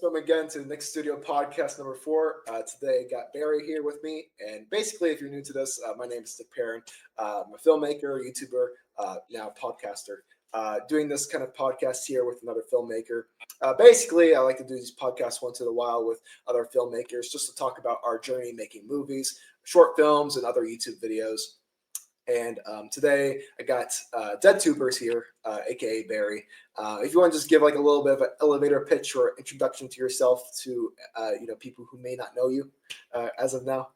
Welcome again to the Nick Studio podcast number 4. Today, I got Barry here with me, and basically, if you're new to this, my name is Parren. I'm a filmmaker, YouTuber, now podcaster. Doing this kind of podcast here with another filmmaker. Basically, I like to do these podcasts once in a while with other filmmakers, just to talk about our journey making movies, short films, and other YouTube videos. And today I got DeadTubers here, aka Barry. If you want to just give like a little bit of an elevator pitch or introduction to yourself to people who may not know you as of now.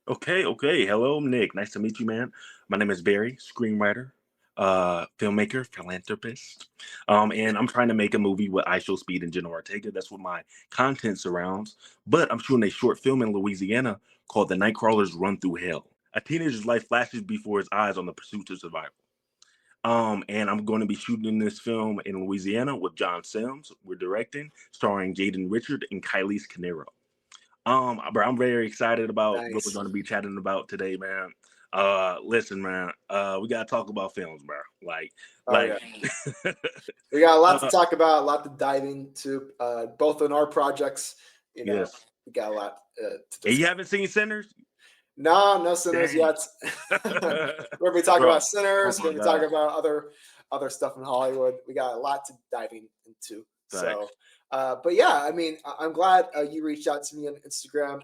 Okay. Hello, Nick. Nice to meet you, man. My name is Barry, screenwriter, filmmaker, philanthropist, and I'm trying to make a movie with IShowSpeed and Jenna Ortega. That's what my content surrounds. But I'm shooting a short film in Louisiana called "The Nightcrawlers Run Through Hell." A teenager's life flashes before his eyes on the pursuit of survival. And I'm going to be shooting this film in Louisiana with John Sims. We're directing, starring Jaden Richard and Kylie's Canero. Bro, I'm very excited about what we're going to be chatting about today, man. Listen, man, we gotta talk about films, bro. Yeah. We got a lot to talk about, a lot to dive into, both in our projects. Yes. We got a lot to discuss. And you haven't seen Sinners? No Sinners yet. We're gonna be talking about Sinners. We're gonna be talking about other stuff in Hollywood. We got a lot to dive into. So, but yeah, I mean, I'm glad you reached out to me on Instagram.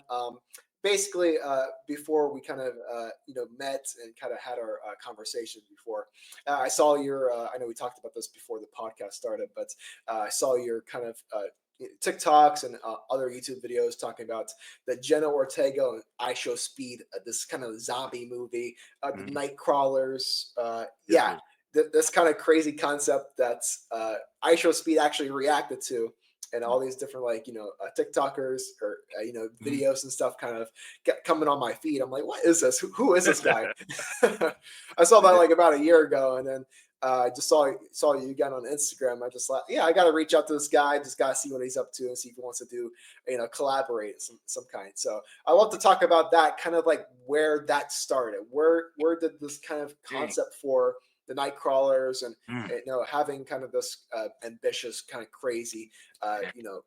Basically, before we kind of met and kind of had our conversation before, I saw your. I know we talked about this before the podcast started, but I saw your kind of TikToks and other YouTube videos talking about the Jenna Ortega and IShowSpeed, this kind of zombie movie, the Nightcrawlers. This kind of crazy concept that IShowSpeed actually reacted to, and all these different TikTokers or videos and stuff kind of coming on my feed. I'm like, what is this? Who is this guy? I saw that like about a year ago, and then I just saw you again on Instagram. I just I got to reach out to this guy. Just got to see what he's up to and see if he wants to do, collaborate some kind. So I love to talk about that, kind of like where that started. Where did this kind of concept for the Nightcrawlers and having kind of this ambitious, kind of crazy,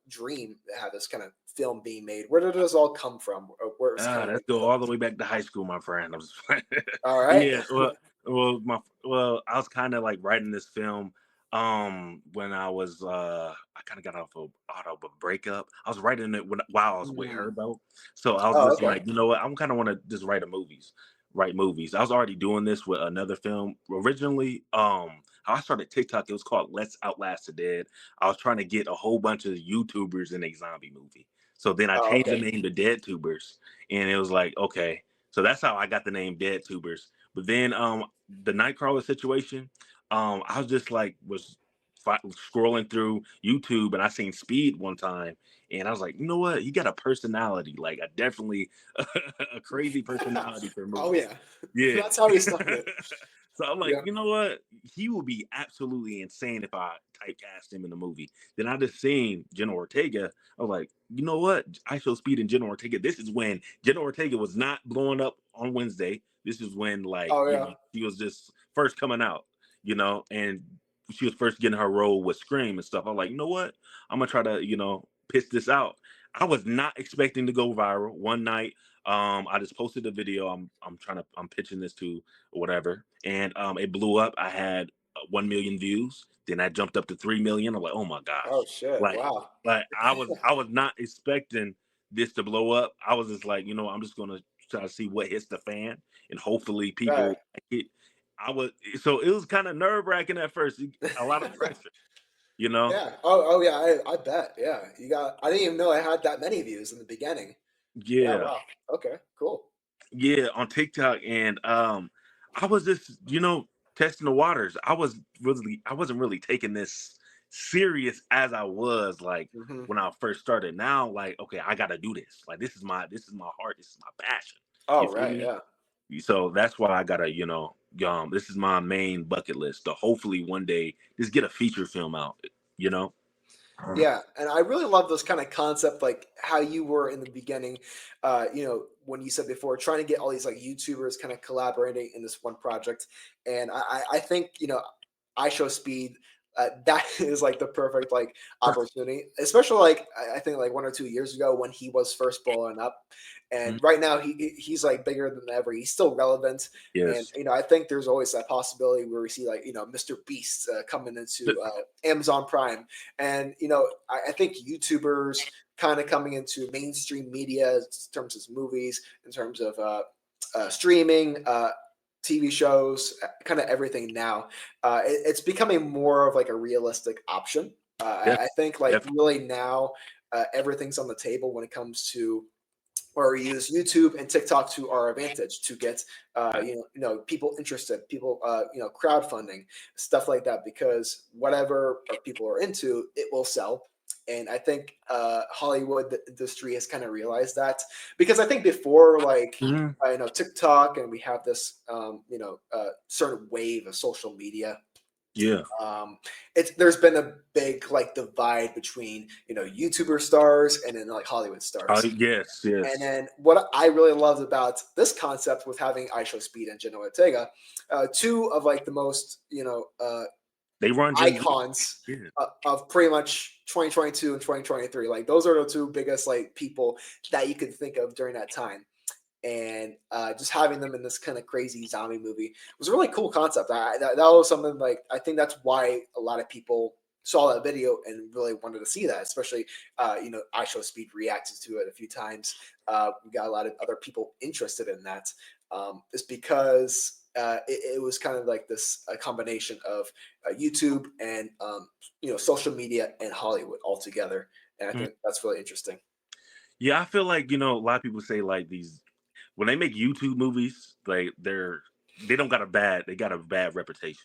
dream to have this kind of film being made. Where did this all come from? Let's go all the way back to high school, my friend. All right. Yeah. Well, I was kind of like writing this film when I was I kind of got out of a breakup. I was writing it while I was with her though. So I was just like, you know what? I kind of want to just write movies. I was already doing this with another film. Originally, how I started TikTok, it was called Let's Outlast the Dead. I was trying to get a whole bunch of YouTubers in a zombie movie. So then I changed the name to DeadTubers. And it was like, okay. So that's how I got the name DeadTubers. But then the Nightcrawler situation, I was just like, scrolling through YouTube and I seen Speed one time. And I was like, you know what? You got a personality, like definitely a crazy personality for movies. Yeah. That's how he started. So I'm like, you know what? He will be absolutely insane if I typecast him in the movie. Then I just seen Jenna Ortega. I was like, you know what? IShowSpeed and Jenna Ortega. This is when Jenna Ortega was not blowing up on Wednesday. This is when she was just first coming out, and she was first getting her role with Scream and stuff. I'm like, you know what? I'm gonna try to, pitch this out. I was not expecting to go viral. One night, I just posted a video. I'm pitching this to whatever, and it blew up. I had 1 million views. Then I jumped up to 3 million. I'm like, oh my gosh! Oh shit! Wow! Like I was not expecting this to blow up. I was just like, I'm just gonna try to see what hits the fan, and hopefully people like it. So it was kind of nerve-wracking at first. A lot of pressure. Yeah. Oh yeah. I bet. Yeah. I didn't even know I had that many views in the beginning. Yeah. Wow. Okay. Cool. Yeah, on TikTok, and I was just testing the waters. I wasn't really taking this serious as I was like when I first started. Now, like, okay, I got to do this. Like, this is my heart. This is my passion. Oh right. Yeah. So that's why I gotta, this is my main bucket list to hopefully one day just get a feature film out, Yeah, and I really love this kind of concept, like how you were in the beginning, when you said before, trying to get all these like YouTubers kind of collaborating in this one project. And I think, IShowSpeed that is like the perfect like opportunity, especially like I think like 1 or 2 years ago when he was first blowing up, and right now he's like bigger than ever. He's still relevant, and Yes. I think there's always that possibility where we see like Mr. Beast coming into Amazon Prime, and I think YouTubers kind of coming into mainstream media in terms of movies, in terms of streaming. TV shows, kind of everything now. It's becoming more of like a realistic option. Yes. I think like Definitely. really now everything's on the table when it comes to where we use YouTube and TikTok to our advantage to get people interested, people crowdfunding, stuff like that, because whatever people are into, it will sell. And I think Hollywood the industry has kind of realized that, because I think before like TikTok, and we have this certain wave of social media. Yeah. There's been a big like divide between YouTuber stars and then like Hollywood stars. Yes. And then what I really loved about this concept with having IShowSpeed and Jenna Ortega, two of like the most they run icons of pretty much 2022 and 2023. Like those are the two biggest like people that you could think of during that time. And just having them in this kind of crazy zombie movie was a really cool concept. That was something like I think that's why a lot of people saw that video and really wanted to see that. Especially IShowSpeed reacted to it a few times. We got a lot of other people interested in that. Is because it was kind of like this combination of YouTube and social media and Hollywood all together, and I think that's really interesting. Yeah, I feel like a lot of people say like these when they make YouTube movies, like they got a bad reputation.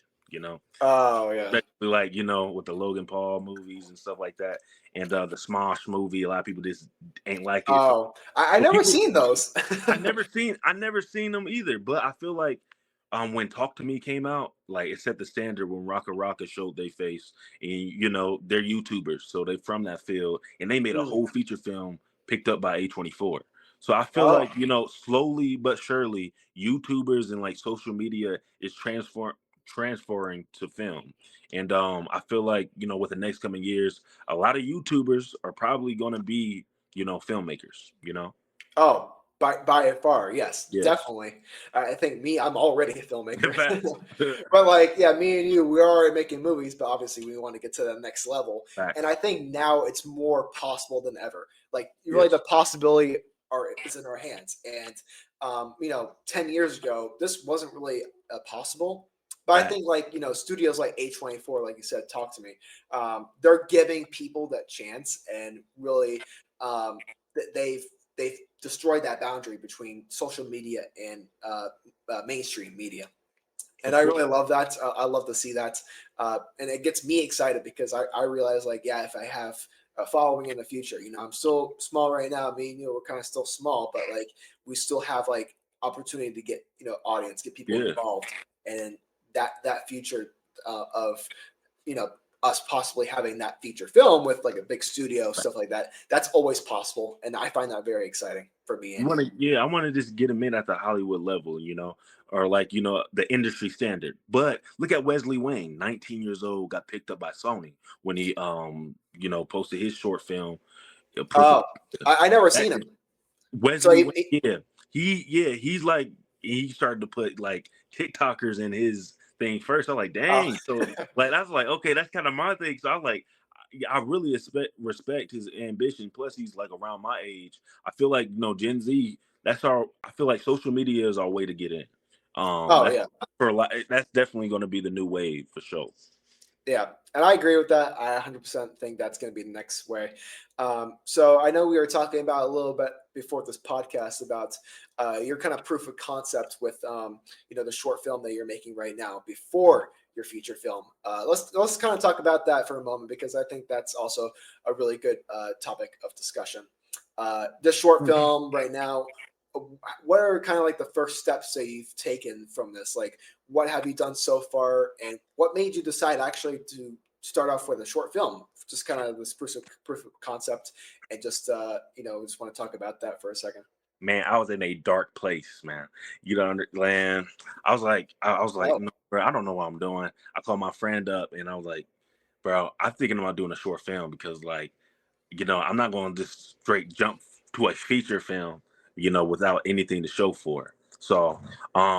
Oh yeah. Especially like with the Logan Paul movies and stuff like that, and the Smosh movie. A lot of people just ain't like it. Oh, I never seen those. I never seen them either. But I feel like when Talk to Me came out, like it set the standard when Rocka showed their face, and they're YouTubers, so they from that field, and they made a whole feature film picked up by A24. So I feel like slowly but surely, YouTubers and like social media is transferring to film, and I feel like with the next coming years, a lot of YouTubers are probably going to be filmmakers. Oh, by far, yes, Yes. definitely. I think I'm already a filmmaker. Facts. But like, yeah, me and you, we're already making movies, but obviously we want to get to the next level. Facts. And I think now it's more possible than ever. Like, really, the possibility is in our hands. And 10 years ago, this wasn't really possible. But I think like studios like A24, like you said, Talk to Me, they're giving people that chance, and really they've destroyed that boundary between social media and mainstream media. And I really love that. I love to see that. And it gets me excited because I realize like, yeah, if I have a following in the future, I'm still small right now. Me and you, we're kind of still small, but like we still have like opportunity to get, audience, get people involved. And that future of, us possibly having that feature film with like a big studio, stuff like that, that's always possible. And I find that very exciting for me. I want to just get them in at the Hollywood level, or like, the industry standard. But look at Wesley Wang, 19 years old, got picked up by Sony when he, posted his short film. I never seen him. Wesley Wang, he's like, he started to put like TikTokers in his thing first. I'm like, dang. So like, that's like, okay, that's kind of my thing. So I was like, I really respect his ambition. Plus, he's like around my age. I feel like Gen Z. I feel like social media is our way to get in. For a lot, that's definitely going to be the new wave for sure. Yeah, and I agree with that. I 100% think that's going to be the next way. So I know we were talking about a little bit before this podcast about your kind of proof of concept with the short film that you're making right now before your feature film. Let's kind of talk about that for a moment, because I think that's also a really good topic of discussion. This short film right now, what are kind of like the first steps that you've taken from this? Like, what have you done so far, and what made you decide actually to start off with a short film? Just kind of this proof of concept, and just just want to talk about that for a second. Man, I was in a dark place, man. You don't understand. I was like, no, bro, I don't know what I'm doing. I called my friend up, and I was like, Bro, I'm thinking about doing a short film because, like, I'm not going to just straight jump to a feature film, without anything to show for it. So,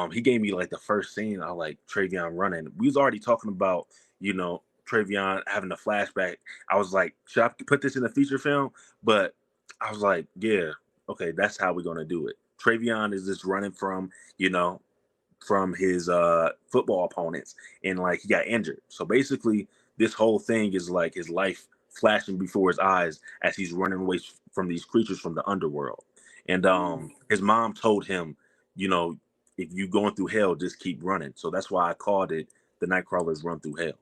he gave me like the first scene. I like Travion running. We was already talking about, Travion having a flashback. I was like, should I put this in a feature film? But I was like, yeah, okay, that's how we're gonna do it. Travion is just running from his football opponents, and like he got injured. So basically this whole thing is like his life flashing before his eyes as he's running away from these creatures from the underworld. And his mom told him, you know, if you going through hell, just keep running. So that's why I called it The Nightcrawlers Run Through Hell.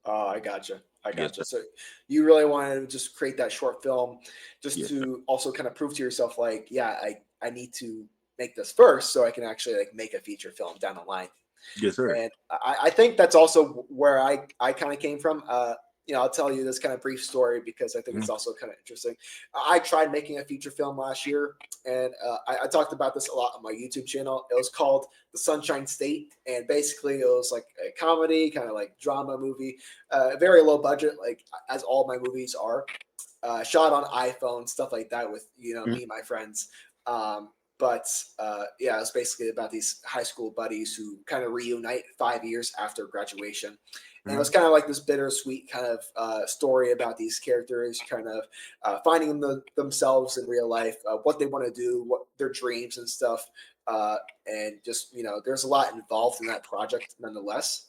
Oh, I gotcha. I Yes, gotcha. So you really wanted to just create that short film just yes, to also kind of prove to yourself, like, yeah, I need to make this first so I can actually like make a feature film down the line. yes, sir. And I think that's also where I kind of came from. I'll tell you this kind of brief story because I think it's Mhm. also kind of interesting. I tried making a feature film last year, and I talked about this a lot on my YouTube channel. It was called The Sunshine State, and basically it was like a comedy, kind of like drama movie, very low budget, like as all my movies are. Shot on iPhone, stuff like that, with me and my friends. But it's basically about these high school buddies who kind of reunite 5 years after graduation. And it was kind of like this bittersweet kind of story about these characters kind of finding themselves in real life, what they want to do, what their dreams and stuff. And just, there's a lot involved in that project nonetheless.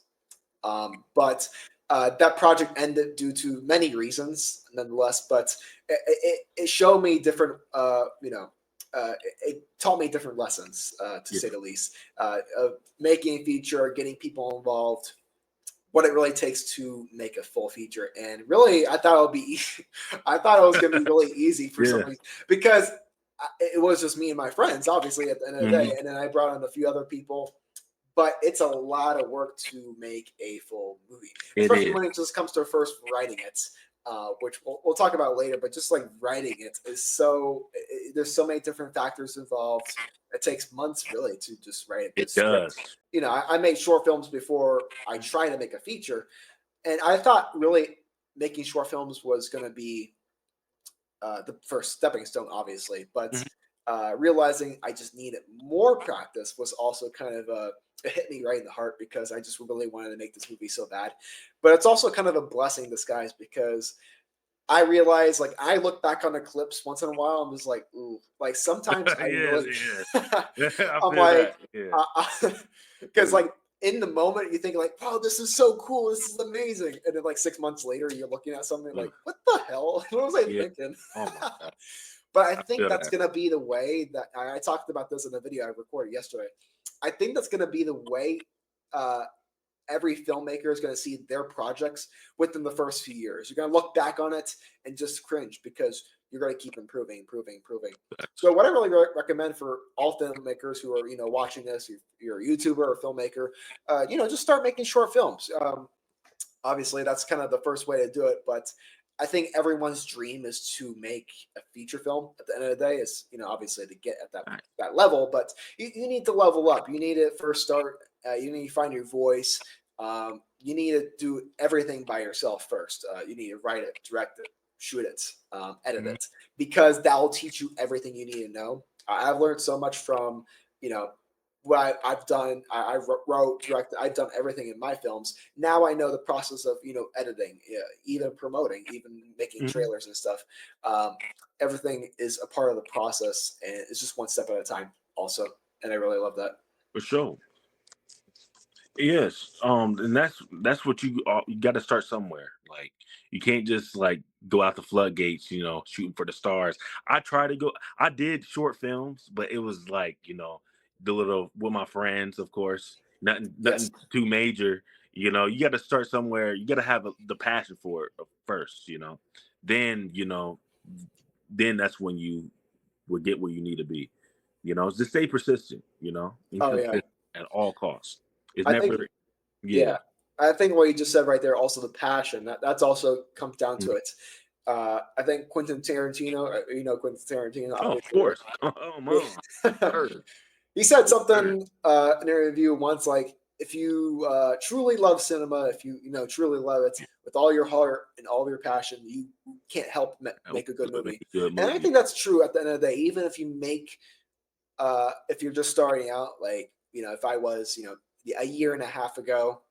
But that project ended due to many reasons nonetheless. But it showed me different, it taught me different lessons, to Yeah. say the least, of making a feature, getting people involved, what it really takes to make a full feature. And really, I thought it would be, I thought it was going to be really easy for some reason, because it was just me and my friends, obviously, at the end of the day. And then I brought in a few other people, but it's a lot of work to make a full movie, especially when it just comes to first writing it. Which we'll talk about later, but just like writing it is there's so many different factors involved. It takes months really to just write a It script. does. I made short films before I tried to make a feature, and I thought really making short films was going to be the first stepping stone, obviously, but realizing I just needed more practice was also kind of it hit me right in the heart, because I just really wanted to make this movie so bad. But it's also kind of a blessing in disguise, because I realize, like, I look back on the clips once in a while, I'm just like, ooh, like sometimes I Yes, really, yes. I I'm feel like, that. Yeah. because like in the moment you think like, wow, this is so cool, this is amazing, and then like 6 months later you're looking at something like, what the hell? What was I Yeah. thinking? Oh my God. But I I think feel that's that. gonna be the way that I talked about this in a video I recorded yesterday. I think that's gonna be the way uh, every filmmaker is going to see their projects within the first few years. You're going to look back on it and just cringe, because you're going to keep improving, improving, improving. So what I really recommend for all filmmakers who are, watching this, you're a YouTuber or a filmmaker, just start making short films. Obviously that's kind of the first way to do it, but I think everyone's dream is to make a feature film at the end of the day, is, obviously to get at that level, but you need to level up. You need to first start, you need to find your voice. You need to do everything by yourself first. You need to write it, direct it, shoot it, edit it, because that will teach you everything you need to know. I've learned so much from, what I've done. I wrote, directed, I've done everything in my films. Now I know the process of, editing, even promoting, even making trailers and stuff. Everything is a part of the process, and it's just one step at a time also. And I really love that. For sure. Yes. And that's what you got to start somewhere. Like, you can't just like go out the floodgates, shooting for the stars. I did short films, but it was like, the little with my friends, of course. Nothing Yes. too major. You got to start somewhere. You got to have the passion for it first, Then, then that's when you will get where you need to be. Just stay persistent, and Oh yeah. consistent at all costs. It's I think, never, yeah. yeah, I think what you just said right there, also the passion, that's also comes down to Mhm. it. I think Quentin Tarantino, Quentin Tarantino, Oh, of obviously, course. Oh, mom. Sir. he said Yes, sir. something in an interview once, like, if you truly love cinema, if you truly love it with all your heart and all your passion, you can't help make a good movie. And I think that's true at the end of the day. Even if you make, if you're just starting out, like if I was a year and a half ago,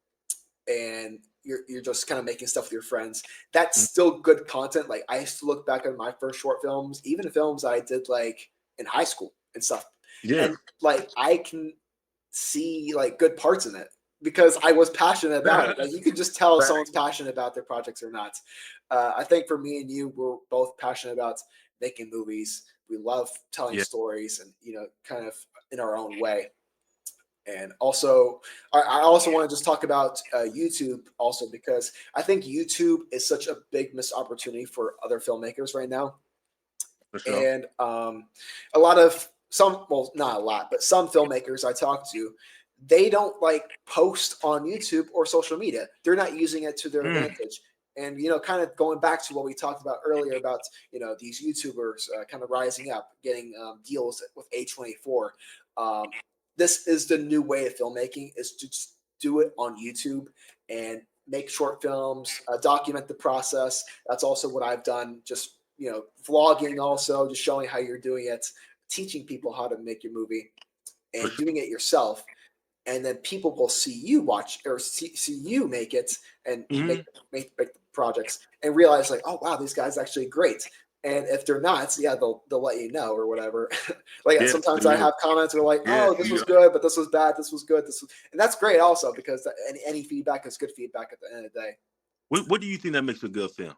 and you're just kind of making stuff with your friends, that's still good content. Like I used to look back on my first short films, even the films I did like in high school and stuff, and like I can see like good parts in it because I was passionate about it. Like you can just tell if someone's passionate about their projects or not. I think for me and you, we're both passionate about making movies. We love telling stories and kind of in our own way. And also, I also want to just talk about YouTube also, because I think YouTube is such a big missed opportunity for other filmmakers right now. For sure. And a lot of well, not a lot, but some filmmakers I talk to, they don't like post on YouTube or social media. They're not using it to their advantage. And kind of going back to what we talked about earlier about these YouTubers kind of rising up, getting deals with A24. This is the new way of filmmaking, is to just do it on YouTube and make short films, document the process. That's also what I've done. Just, vlogging also, just showing how you're doing it, teaching people how to make your movie and doing it yourself. And then people will see you watch or see you make it and make projects and realize like, oh, wow, these guys are actually great. And if they're not, they'll let you know or whatever. Like sometimes I have comments that are like, oh, this was good, but this was bad. This was good. And that's great also, because any feedback is good feedback at the end of the day. What do you think that makes a good film?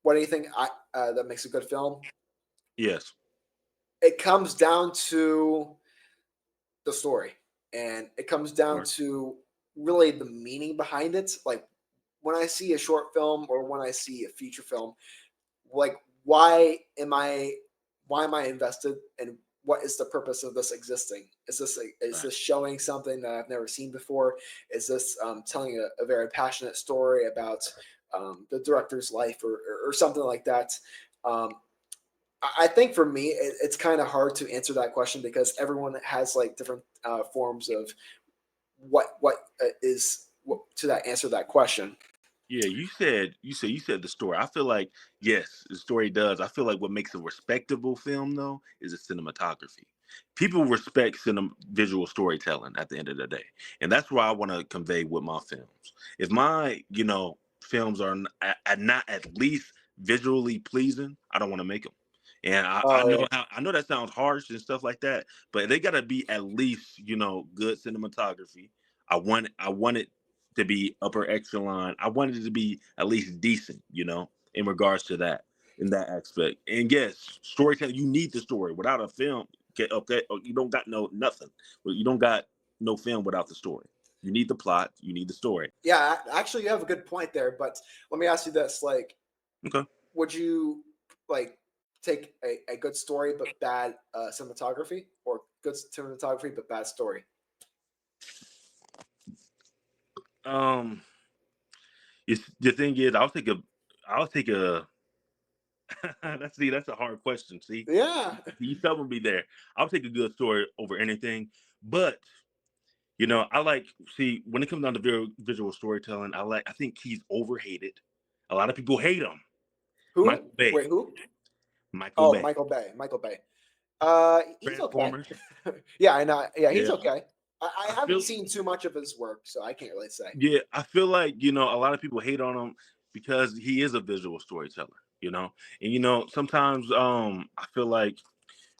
What do you think that makes a good film? Yes. It comes down to the story, and it comes down to really the meaning behind it. Like when I see a short film or when I see a feature film, like why am I invested, and what is the purpose of this existing? Is this showing something that I've never seen before? Is this telling a very passionate story about the director's life or something like that? I think for me, it's kind of hard to answer that question, because everyone has like different forms of what is to that answer that question. Yeah, you said the story. I feel like yes, the story does. I feel like what makes a respectable film though is the cinematography. People respect visual storytelling at the end of the day, and that's why I want to convey with my films. If my films are not at least visually pleasing, I don't want to make them. And I know that sounds harsh and stuff like that, but they got to be at least good cinematography. I want it to be upper echelon. I wanted it to be at least decent, in regards to that, in that aspect. And yes, storytelling, you need the story. Without a film, okay, you don't got nothing. You don't got no film without the story. You need the plot, you need the story. Yeah, actually you have a good point there, but let me ask you this, like, okay, would you like take a good story but bad cinematography, or good cinematography but bad story? The thing is, I'll take a that's a hard question. See, yeah, you stubborn me there. I'll take a good story over anything, but I like when it comes down to visual storytelling. I think he's overhated. A lot of people hate him. Who? Michael Bay. Wait, who? Michael Bay. Michael Bay. He's okay. I know. Yeah, he's okay. I haven't seen too much of his work, so I can't really say. Yeah, I feel like a lot of people hate on him because he is a visual storyteller. And sometimes I feel like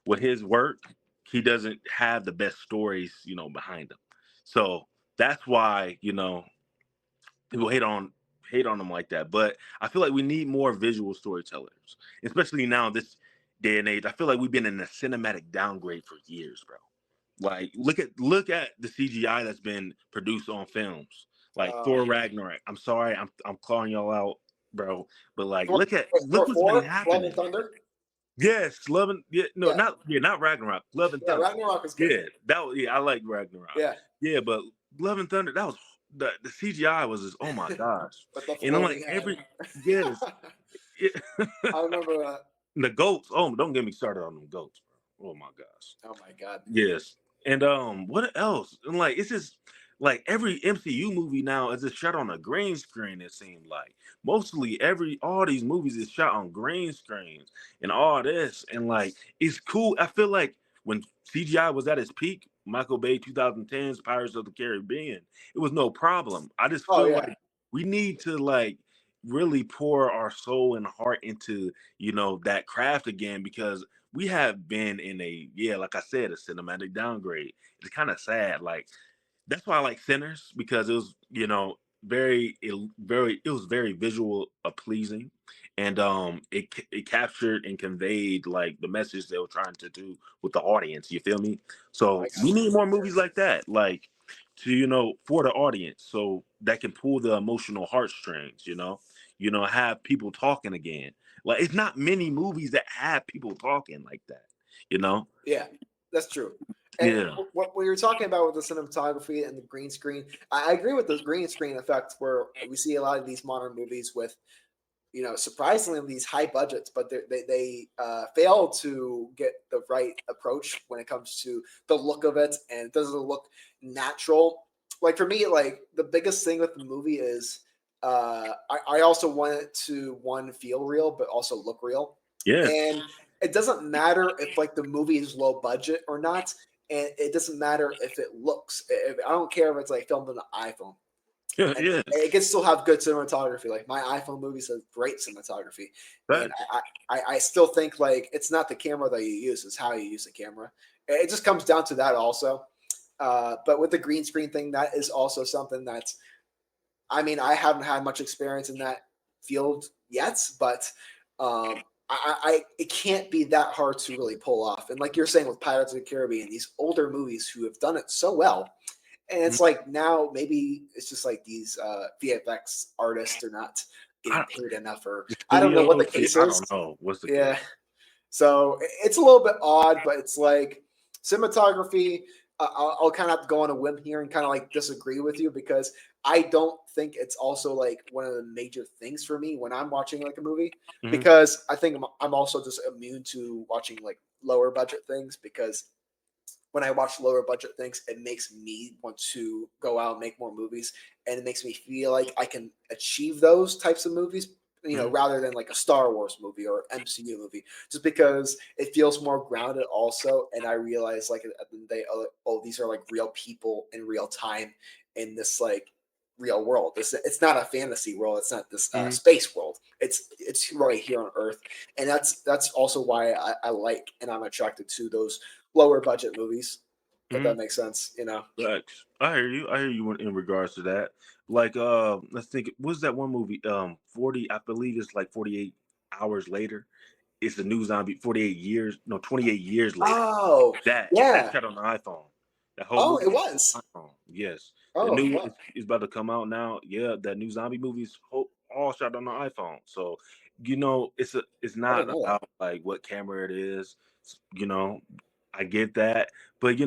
with his work, he doesn't have the best stories behind him. So that's why people hate on him like that. But I feel like we need more visual storytellers, especially now this day and age. I feel like we've been in a cinematic downgrade for years, bro. Like look at the CGI that's been produced on films, like Thor Ragnarok. I'm sorry, I'm calling y'all out, bro, but like look what's been happening. Love and Thunder. Yes, not Ragnarok. Love and Thunder. Ragnarok is good. I like Ragnarok. Yeah, but Love and Thunder, that was the CGI was just, oh my gosh. And I'm like yes. I remember that. The goats. Oh, don't get me started on them goats, bro. Oh my gosh. Oh my god. Yes. And what else? And like it's just like every MCU movie now is just shot on a green screen. It seemed like mostly all these movies is shot on green screens and all this, and like it's cool. I feel like when CGI was at its peak, Michael Bay 2010's Pirates of the Caribbean, it was no problem. I just Oh feel yeah. like we need to like really pour our soul and heart into that craft again, because we have been in like I said, a cinematic downgrade. It's kind of sad. Like that's why I like Sinners, because it was, it was very visual pleasing, and it captured and conveyed like the message they were trying to do with the audience. You feel me? Oh, I So we got need you. more movies like that, like to for the audience, so that can pull the emotional heartstrings. Have people talking again. Like it's not many movies that have people talking like that. You know? Yeah, that's true. And Yeah. what we were talking about with the cinematography and the green screen, I agree with the green screen effect, where we see a lot of these modern movies with, surprisingly these high budgets, but they fail to get the right approach when it comes to the look of it, and it doesn't look natural. Like for me, like the biggest thing with the movie is I also want it to feel real, but also look real. Yes. And it doesn't matter if like the movie is low budget or not, and it doesn't matter if it looks. I don't care if it's like filmed on an iPhone, Yeah. and Yes. it can still have good cinematography. Like my iPhone movies have great cinematography, and Facts. I still think like it's not the camera that you use; it's how you use the camera. It just comes down to that also. But with the green screen thing, that is also something that's. I mean, I haven't had much experience in that field yet, but it can't be that hard to really pull off. And like you're saying with Pirates of the Caribbean, these older movies who have done it so well, and it's like now maybe it's just like these VFX artists are not getting I, paid enough, or the I don't know what the studios, case I is. don't know what's the case. Yeah, so it's a little bit odd, but it's like cinematography. I'll kind of have to go on a whim here and kind of like disagree with you, because I don't think it's also like one of the major things for me when I'm watching like a movie, Mhm. because I think I'm also just immune to watching like lower budget things, because when I watch lower budget things, it makes me want to go out and make more movies, and it makes me feel like I can achieve those types of movies, Mhm. rather than like a Star Wars movie or MCU movie, just because it feels more grounded also. And I realize like at the end of the day, oh, these are like real people in real time in this like real world. It's not a fantasy world. It's not this Mhm. space world. It's right here on Earth, and that's also why I like and I'm attracted to those lower budget movies, if Mhm. that makes sense. Facts. I hear you. I hear you in regards to that. Like, let's think. What's that one movie? 40. I believe it's like 48 hours later. It's the new zombie. 48 years. No, 28 years later. Oh, That's yeah. shot on the iPhone. That whole Oh, movie it is was. on the iPhone. Yes. The Oh, new one fuck. is about to come out now. Yeah, that new zombie movie is all shot on the iPhone. So, it's I not didn't know that. about like what camera it is. You know, I get that, but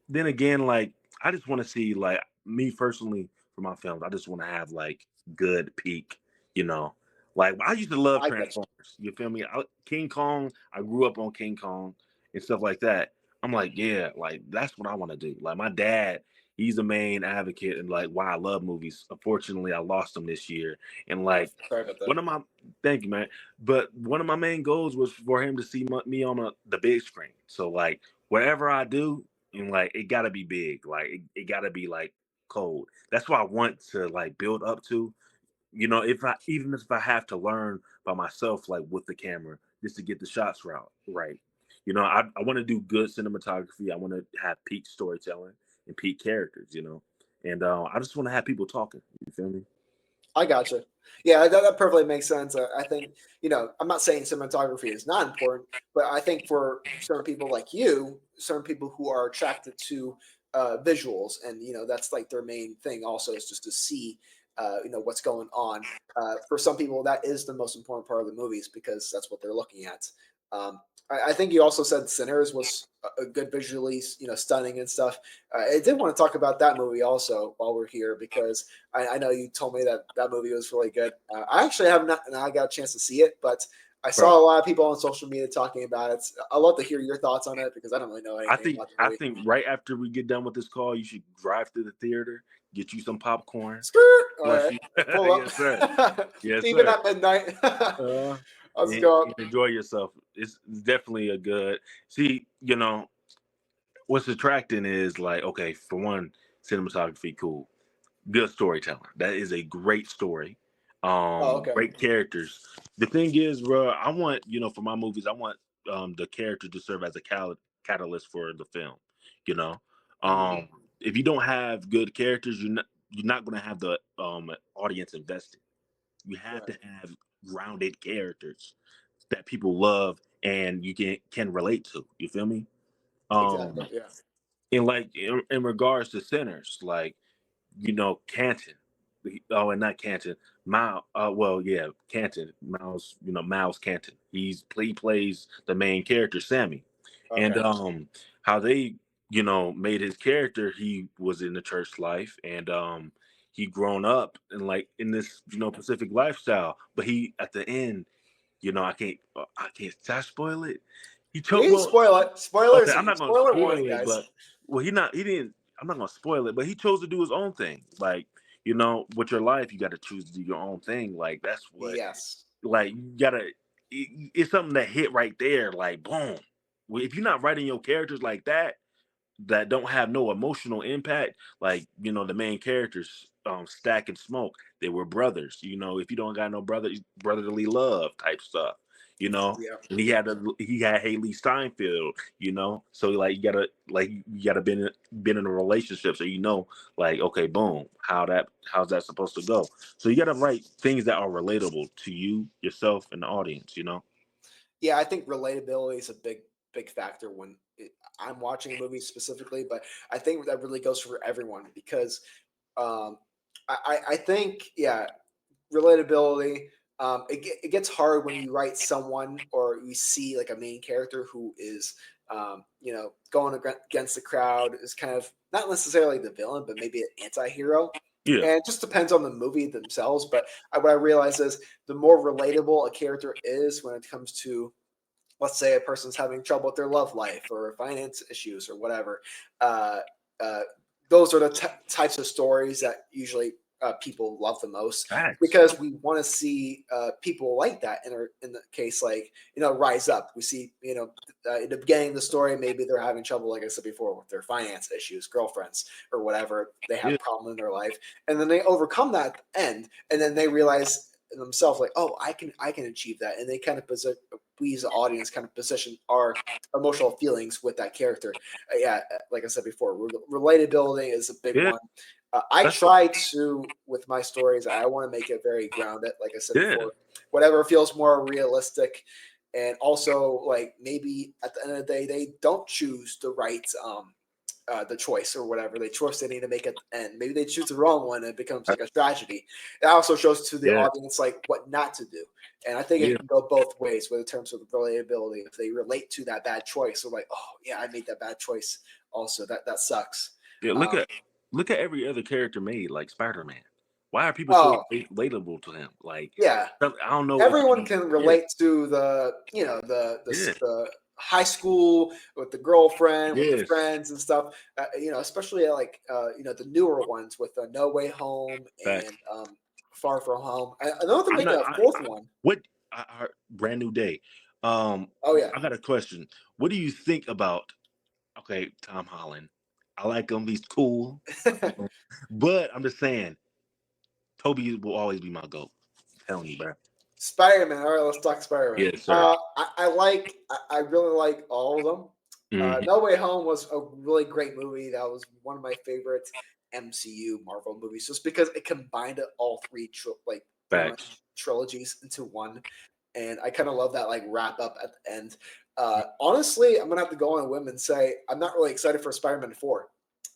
then again, like I just want to see like me personally for my films. I just want to have like good peak. You know, like I used to love I get you. Transformers. You feel me? King Kong. I grew up on King Kong and stuff like that. I'm like, yeah, like that's what I want to do. Like my dad, he's the main advocate and like why I love movies. Unfortunately, I lost him this year, and Oh, like sorry about that. one of my thank you, man. But one of my main goals was for him to see me on the big screen. So like wherever I do, and like it gotta be big. Like it gotta be like cold. That's what I want to like build up to. If I have to learn by myself, like with the camera, just to get the shots right. I want to do good cinematography. I want to have peak storytelling and peak characters. And I just want to have people talking. You feel me? I gotcha. Yeah, that perfectly makes sense. I think, I'm not saying cinematography is not important, but I think for certain people like you, certain people who are attracted to visuals, and, that's like their main thing also, is just to see, what's going on. For some people, that is the most important part of the movies, because that's what they're looking at. I think you also said Sinners was a good visually, stunning and stuff. I did want to talk about that movie also while we're here, because I know you told me that movie was really good. I actually have not, and I got a chance to see it, but I saw a lot of people on social media talking about it. I'd love to hear your thoughts on it because I don't really know anything about the movie. I think right after we get done with this call, you should drive to the theater, get you some popcorn. Skirt. All right. You, Pull up. yes, sir. Yes, Even sir. at midnight. Let's And go. enjoy yourself. It's definitely a good. See, you know, what's attracting is like, okay, for one, cinematography, cool. Good storytelling. That is a great story. Okay. Great characters. The thing is, bro, I want, you know, for my movies, I want the character to serve as a catalyst for the film. You know, if you don't have good characters, you're not going to have the audience invested. You have to have grounded characters that people love and you can relate to. You feel me? Exactly. Yeah. In like in regards to Sinners, like, you know, Canton. Oh, and not Canton. Well, yeah, Canton. Miles. You know, Miles Canton. He plays the main character, Sammy, and how they, you know, made his character. He was in the church life, and he grown up and like in this, you know, Pacific lifestyle. But he at the end, you know, I can't. Should I spoil it? He chose. You spoil it. Spoilers. Okay, I'm not gonna Spoiler spoil warning, it, guys. but he didn't. I'm not gonna spoil it, but he chose to do his own thing. Like, you know, with your life, you got to choose to do your own thing. Like, that's what. Yes. Like, you gotta. It's something that hit right there. Like, boom. Well, if you're not writing your characters like that don't have no emotional impact, like, you know, the main characters, Stack and Smoke, they were brothers. You know, if you don't got no brotherly love type stuff, you know. Yeah. And he had Haley Steinfeld, you know. So like you gotta been in a relationship, so you know, like, okay, boom, how's that supposed to go? So you gotta write things that are relatable to you, yourself, and the audience, you know. Yeah, I think relatability is a big factor when I'm watching a movie specifically, but I think that really goes for everyone because um, I think, yeah, relatability. It gets hard when you write someone or you see like a main character who is, you know, going against the crowd, is kind of not necessarily the villain, but maybe an anti-hero. Yeah. And it just depends on the movie themselves. But what I realize is the more relatable a character is when it comes to, let's say, a person's having trouble with their love life or finance issues or whatever. Uh, uh, those are the types of stories that usually people love the most because we want to see people like that in the case, like, you know, rise up. We see, you know, in the beginning of the story, maybe they're having trouble, like I said before, with their finance issues, girlfriends or whatever. They have a problem in their life, and then they overcome that at the end, and then they realize themselves, like, oh, I can achieve that, and they kind of we as the audience kind of position our emotional feelings with that character. Yeah, like I said before, relatability is a big one. I try to, with my stories, I want to make it very grounded. Like I said before, whatever feels more realistic. And also, like, maybe at the end of the day, they don't choose the right the choice or whatever. They choose they need to make it end. Maybe they choose the wrong one and it becomes like a tragedy. It also shows to the audience like what not to do. And I think it can go both ways with in terms of relatability. If they relate to that bad choice, they're like, oh yeah, I made that bad choice also. That sucks. Yeah, look at every other character made, like Spider-Man. Why are people so relatable to him? Like, yeah, I don't know. Everyone can relate to the, you know, the high school with the girlfriend, with the friends and stuff. You know, especially like you know, the newer ones with No Way Home and Far From Home. I know they're making a fourth one. What? Brand New Day. Oh yeah. I got a question. What do you think about? Okay, Tom Holland. I like him. He's cool. But I'm just saying, Toby will always be my GOAT. I'm telling you, bro. Spider-Man. All right, let's talk Spider-Man. Yes, sir. I really like all of them. No Way Home was a really great movie. That was one of my favorite MCU Marvel movies, just because it combined all three trilogies into one, and I kind of love that like wrap up at the end. Honestly, I'm gonna have to go on a whim and say I'm not really excited for Spider-Man 4.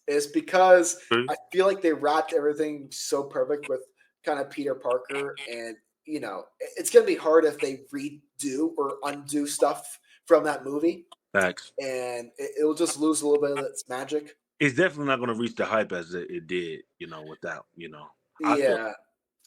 It's because I feel like they wrapped everything so perfect with kind of Peter Parker, and you know, it's gonna be hard if they redo or undo stuff from that movie. Facts. And it'll just lose a little bit of its magic. It's definitely not going to reach the hype as it did, you know, without, you know. Yeah.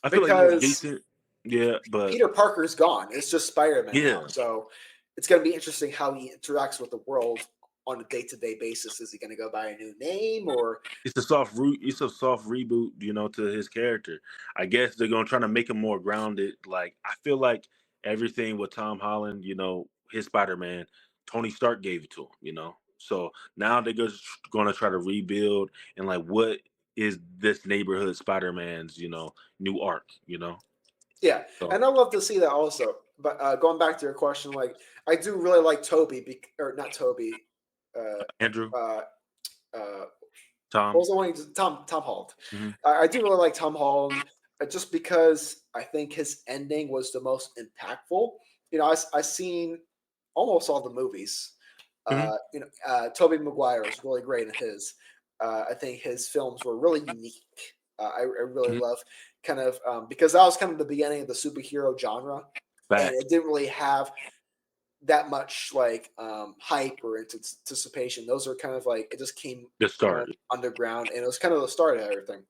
I feel like it was decent. Yeah, but Peter Parker's gone. It's just Spider-Man now. yeah, So it's going to be interesting how he interacts with the world on a day-to-day basis. Is he going to go by a new name, or it's a soft reboot, to his character. I guess they're gonna try to make him more grounded. Like I feel like everything with Tom Holland, his Spider-Man, Tony Stark gave it to him. So now they're just gonna try to rebuild and like what is this neighborhood Spider-Man's, new arc. yeah? So And I love to see that also. But going back to your question, like I do really like Toby, or not Toby. Uh, Andrew, uh, uh, what Tom. was the one? Tom Holland. Hmm. I do really like Tom Holland, just because I think his ending was the most impactful. I seen almost all the movies. Hmm. Tobey Maguire was really great in his. I think his films were really unique. I really Hmm. love kind of because that was kind of the beginning of the superhero genre, and Back it didn't really have that much like hype or anticipation. Those are kind of like it just came the kind of start. underground, and it was kind of the start of everything.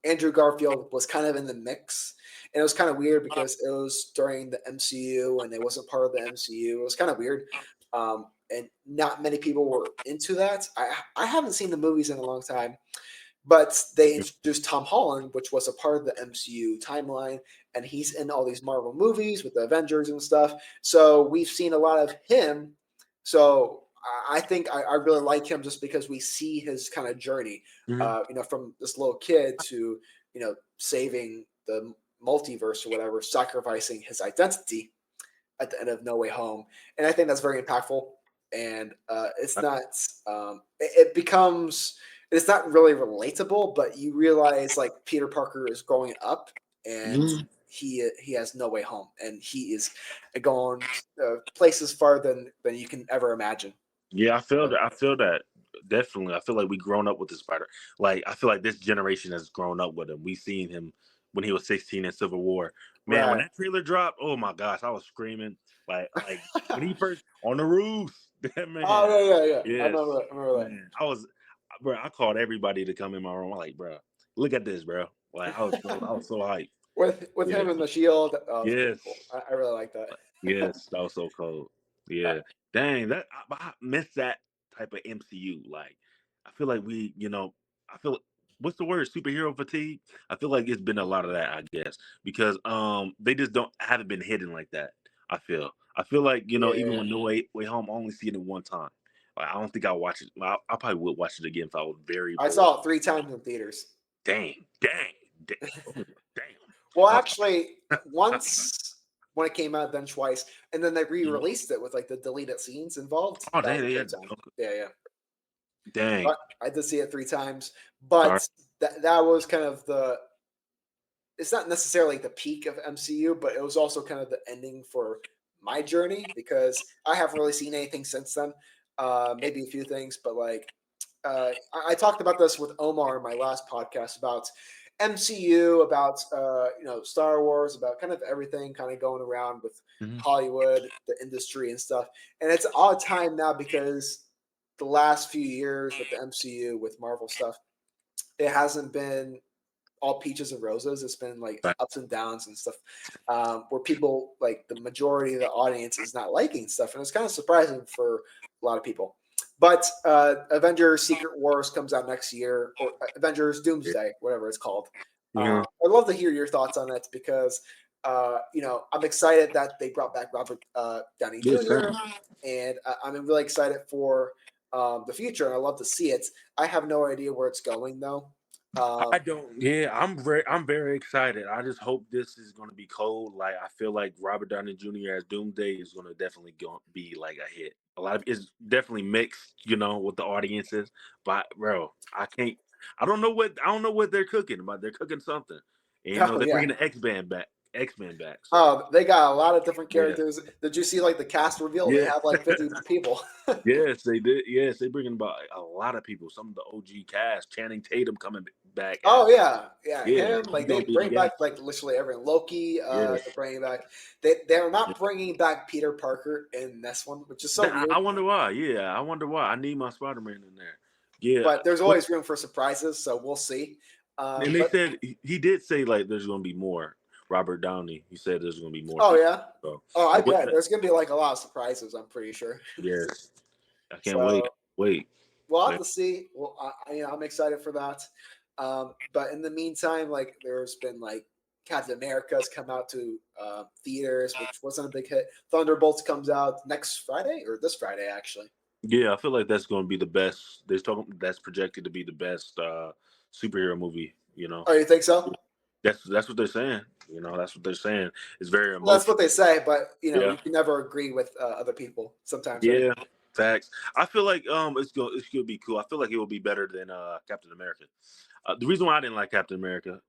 Andrew Garfield was kind of in the mix, and it was kind of weird because it was during the MCU and it wasn't part of the MCU. It was kind of weird, and not many people were into that. I haven't seen the movies in a long time, but they introduced Tom Holland, which was a part of the MCU timeline, and he's in all these Marvel movies with the Avengers and stuff. So we've seen a lot of him. So I think I really like him just because we see his kind of journey, Hmm. from this little kid to saving the multiverse or whatever, sacrificing his identity at the end of No Way Home, and I think that's very impactful. And it's not it becomes it's not really relatable, but you realize like Peter Parker is growing up, and he has no way home, and he is going places farther than you can ever imagine. Yeah, I feel So, that. I feel that definitely. I feel like we grown up with the Spider. Like I feel like this generation has grown up with him. We seen him when he was 16 in Civil War. Man, when right. that trailer dropped, oh my gosh, I was screaming. Like when he first on the roof. That Oh man. yeah, yeah, yeah. Yes, I remember that. man. Bro. I called everybody to come in my room. I'm like, bro, look at this, bro. Like I was so hyped. With him Yes, and the shield, that was pretty yes. cool. I really like that. Yes, that was so cold. Uh, Yeah, dang, I miss that type of MCU. Like, I feel like I feel what's the word? Superhero fatigue. I feel like it's been a lot of that, I guess, because they just don't haven't been hidden like that. I feel like even yeah, when No Way Home, I only seen it one time. Like, I don't think I'll watch it. I probably would watch it again if I was very I bored. saw it 3 times in theaters. Dang, dang, oh, damn. Well, I was actually, once when it came out, then twice, and then they Mhm. re-released it with like the deleted scenes involved. Oh, That dang, was the they third had, time. okay, Yeah, yeah. dang. But I did see it 3 times, All right. but that was kind of the. It's not necessarily the peak of MCU, but it was also kind of the ending for my journey because I haven't really seen anything since then. Maybe a few things, but like I talked about this with Omar in my last podcast about MCU, about Star Wars, about kind of everything kind of going around with Mhm. Hollywood, the industry and stuff. And it's an odd time now because the last few years with the MCU with Marvel stuff, it hasn't been all peaches and roses. It's been like Right. ups and downs and stuff, where people like the majority of the audience is not liking stuff, and it's kind of surprising for a lot of people. But Avengers: Secret Wars comes out next year, or Avengers: Doomsday, whatever it's called. Mhm. I'd love to hear your thoughts on it because I'm excited that they brought back Robert Downey Yes, sir. Jr. and I'm really excited for the future, and I love to see it. I have no idea where it's going though. I Um, don't. Yeah, I'm very excited. I just hope this is going to be cold. Like I feel like Robert Downey Jr. as Doomsday is going to definitely be like a hit. A lot of it's definitely mixed, with the audiences. But bro, I can't. I don't know what they're cooking, but they're cooking something. And oh they're yeah. bringing the X Men back. So Oh, they got a lot of different yeah, characters. Did you see like the cast reveal? They yeah. have like 50 people. Yes, they did. Yes, they bringing about a lot of people. Some of the OG cast, Channing Tatum coming back Oh as yeah, yeah, yeah, him. he's Like they gonna be bring yeah, back like literally everyone. Loki. yes. They're bringing back. They're not bringing back Peter Parker in this one, which is so I weird. wonder why. Yeah, I wonder why. I need my Spider Man in there. Yeah, But there's but always room for surprises, so we'll see. and they But said he did say like there's gonna be more. Robert Downey. He said there's going to be more. Oh people. yeah. So, Oh, I bet there's gonna be like a lot of surprises. I'm pretty sure. yes, I can't So wait. we'll have to see. Well, I'm excited for that. But in the meantime, like there's been like Captain America's come out to theaters, which wasn't a big hit. Thunderbolts comes out next Friday or this Friday actually. Yeah, I feel like that's going to be the best. That's projected to be the best superhero movie. Oh, you think so? That's what they're saying. That's what they're saying. It's very Well, that's emotional. what they say, but Yeah, you can never agree with other people sometimes, right? yeah, facts. I feel like it's gonna be cool. I feel like it will be better than Captain America. The reason why I didn't like Captain America,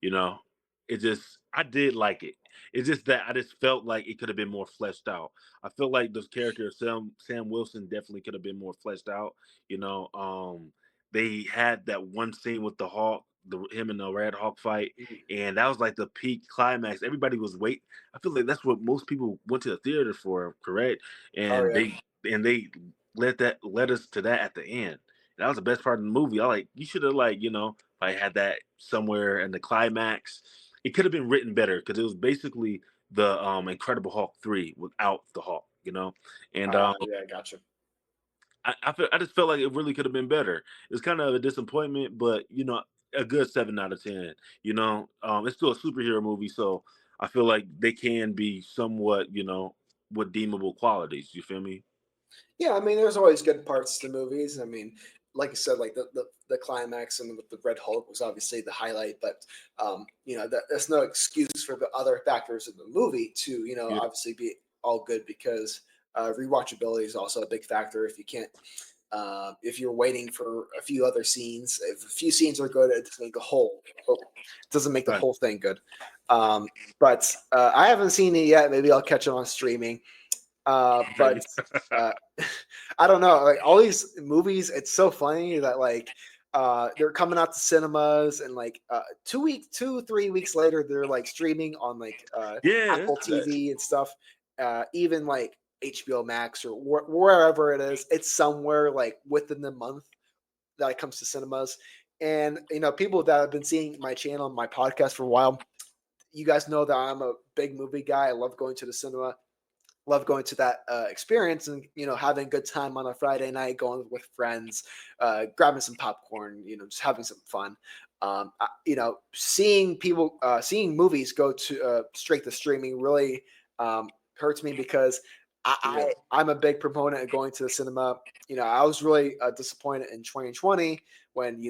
you know, it just I did like it. It's just that I just felt like it could have been more fleshed out. I feel like this character Sam Wilson definitely could have been more fleshed out. They had that one scene with the Hawk, him and the Red Hawk fight, and that was like the peak climax. Everybody was waiting. I feel like that's what most people went to the theater for, correct? Oh And yeah. they led us to that at the end. That was the best part of the movie. You should have I had that somewhere in the climax. It could have been written better because it was basically the Incredible Hulk 3 without the Hulk, And Yeah, I gotcha. I just felt like it really could have been better. It's kind of a disappointment, but a good 7 out of 10. It's still a superhero movie, so I feel like they can be somewhat, with deemable qualities. You feel me? Yeah, I mean, there's always good parts to movies. I mean, like I said, like the climax and with the Red Hulk was obviously the highlight, but that's no excuse for the other factors of the movie to Yeah. obviously be all good because rewatchability is also a big factor. If you can't, if you're waiting for a few other scenes, if a few scenes are good, it doesn't make the Right. whole thing good. But I haven't seen it yet. Maybe I'll catch it on streaming. But I don't know. Like all these movies, it's so funny that they're coming out to cinemas and 3 weeks later they're like streaming on Yeah. Apple TV and stuff. Even like HBO Max or wherever it is, it's somewhere like within the month that it comes to cinemas. And people that have been seeing my channel and my podcast for a while, you guys know that I'm a big movie guy. I love going to the cinema, love going to that experience and having a good time on a Friday night, going with friends, grabbing some popcorn, just having some fun. Seeing people seeing movies go to straight to streaming really hurts me because I'm a big proponent of going to the cinema. I was really disappointed in 2020 when